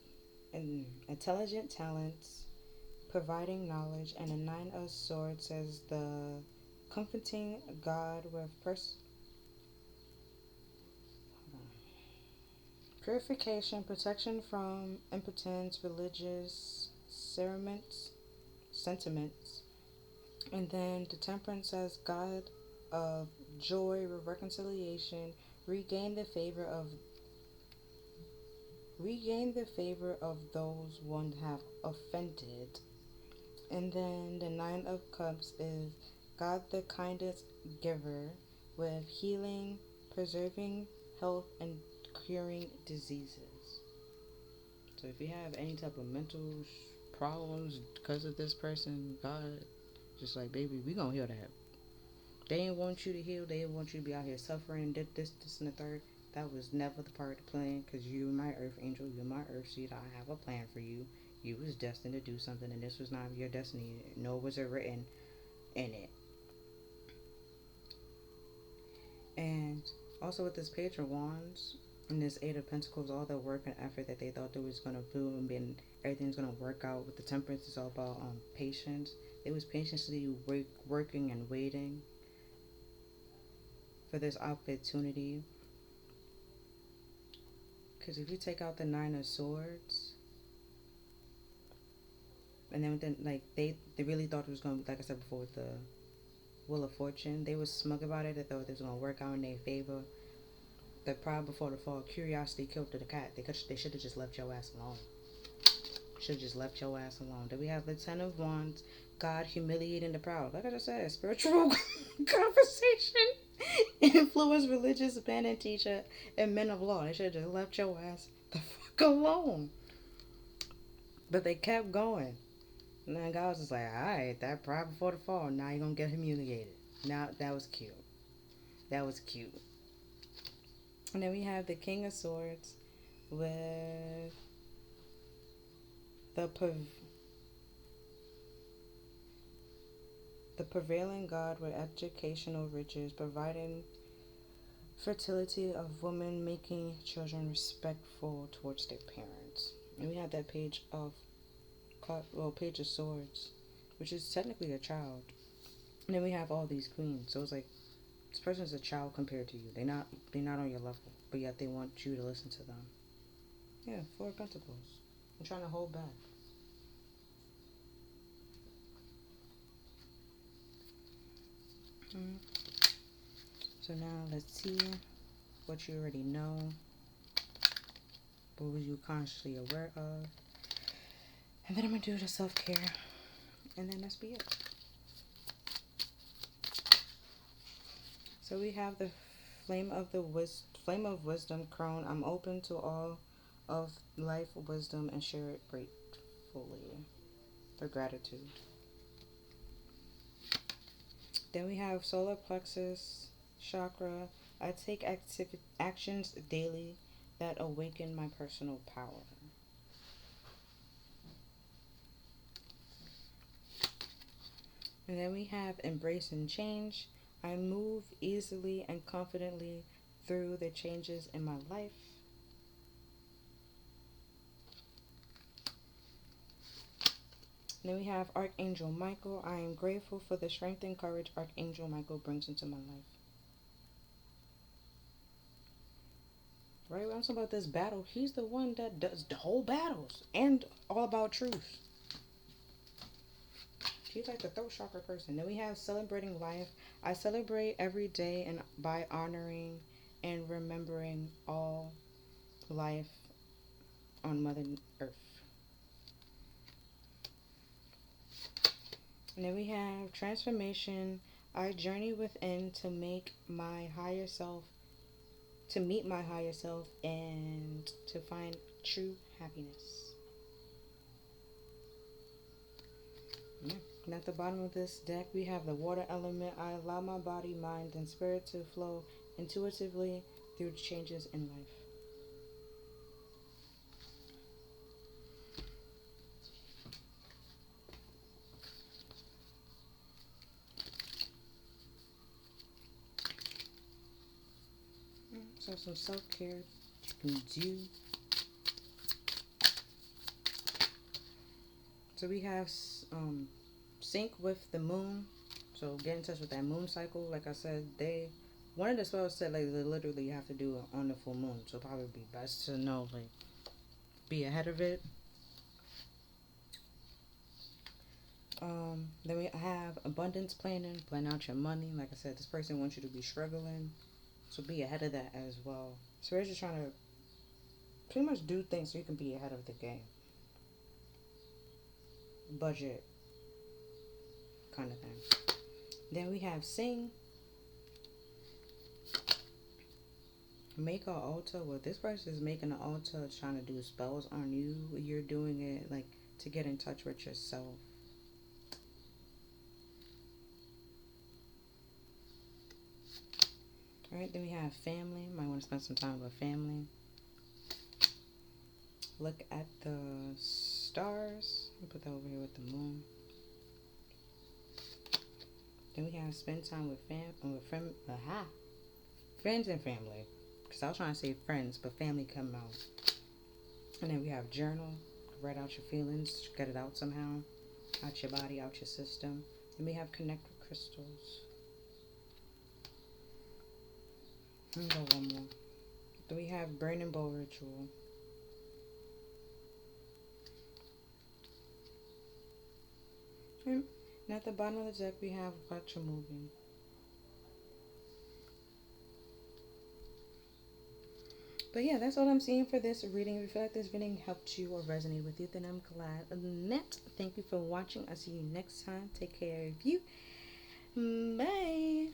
[SPEAKER 1] and intelligent talents, providing knowledge, and the Nine of Swords says the comforting God with purification, protection from impotence, religious sentiments, and then the Temperance says God of joy, reconciliation, regain the favor of those one have offended. And then the Nine of Cups is God the kindest giver, with healing, preserving health, and curing diseases. So if you have any type of mental problems because of this person, God just like, baby, we gonna heal that. They didn't want you to heal. They didn't want you to be out here suffering, this, and the third. That was never the part of the plan, because you're my earth angel, you're my earth seed. I have a plan for you. You was destined to do something, and this was not your destiny, nor was it written in it. And also with this Page of Wands and this Eight of Pentacles, all the work and effort that they thought they was going to do and then everything's going to work out. With the Temperance, it's all about patience. They was patiently working and waiting for this opportunity. Because if you take out the Nine of Swords, and then like they really thought it was going to, like I said before, with the Wheel of Fortune, they was smug about it. They thought it was going to work out in their favor. The pride before the fall, curiosity killed the cat. They should have just left your ass alone. Should have just left your ass alone. Then we have the Ten of Wands, God humiliating the proud. Like I just said, spiritual conversation influence religious man and teacher and men of law. They should have just left your ass the fuck alone. But they kept going. And then God was just like, alright, that pride before the fall, now you're gonna get humiliated. Now that was cute. That was cute. And then we have the King of Swords with the prevailing God with educational riches, providing fertility of women, making children respectful towards their parents. And we have that Page of Swords, which is technically a child. And then we have all these queens. So it's like, this person's a child compared to you. They're not on your level, but yet they want you to listen to them. Yeah, Four of Pentacles. I'm trying to hold back. Mm. So now let's see what you already know. What was you consciously aware of? And then I'm going to do the self-care. And then that's be it. So we have the flame of wisdom crown. I'm open to all of life wisdom and share it gratefully. For gratitude. Then we have solar plexus chakra. I take actions daily that awaken my personal power. And then we have embrace and change. I move easily and confidently through the changes in my life. And then we have Archangel Michael. I am grateful for the strength and courage Archangel Michael brings into my life. Right, when I'm talking about this battle, he's the one that does the whole battles and all about truth. He's like the throat chakra person. Then we have celebrating life. I celebrate every day and by honoring and remembering all life on Mother Earth. And then we have transformation. I journey within to make my higher self, to meet my higher self, and to find true happiness. Yeah. And at the bottom of this deck, we have the water element. I allow my body, mind, and spirit to flow intuitively through changes in life. So some self-care you can do. So we have sync with the moon. So get in touch with that moon cycle. Like I said, one of the spells said like literally you have to do it on the full moon. So probably be best to know like be ahead of it. Then we have abundance planning. Plan out your money. Like I said, this person wants you to be struggling. So be ahead of that as well. So we're just trying to pretty much do things so you can be ahead of the game. Budget kind of thing. Then we have sing. Make an altar. Well, this person is making an altar trying to do spells on you. You're doing it like to get in touch with yourself. Alright, then we have family. Might want to spend some time with family. Look at the stars. I'll put that over here with the moon. Then we have spend time with friends and family. Because I was trying to say friends, but family come out. And then we have journal. Write out your feelings. Get it out somehow. Out your body, out your system. Then we have connect with crystals. Let me go one more. Then we have burning bowl ritual. And at the bottom of the deck we have watch a movie. But yeah, that's all I'm seeing for this reading. If you feel like this reading helped you or resonated with you, then I'm glad. Other than that, thank you for watching. I'll see you next time. Take care of you. Bye.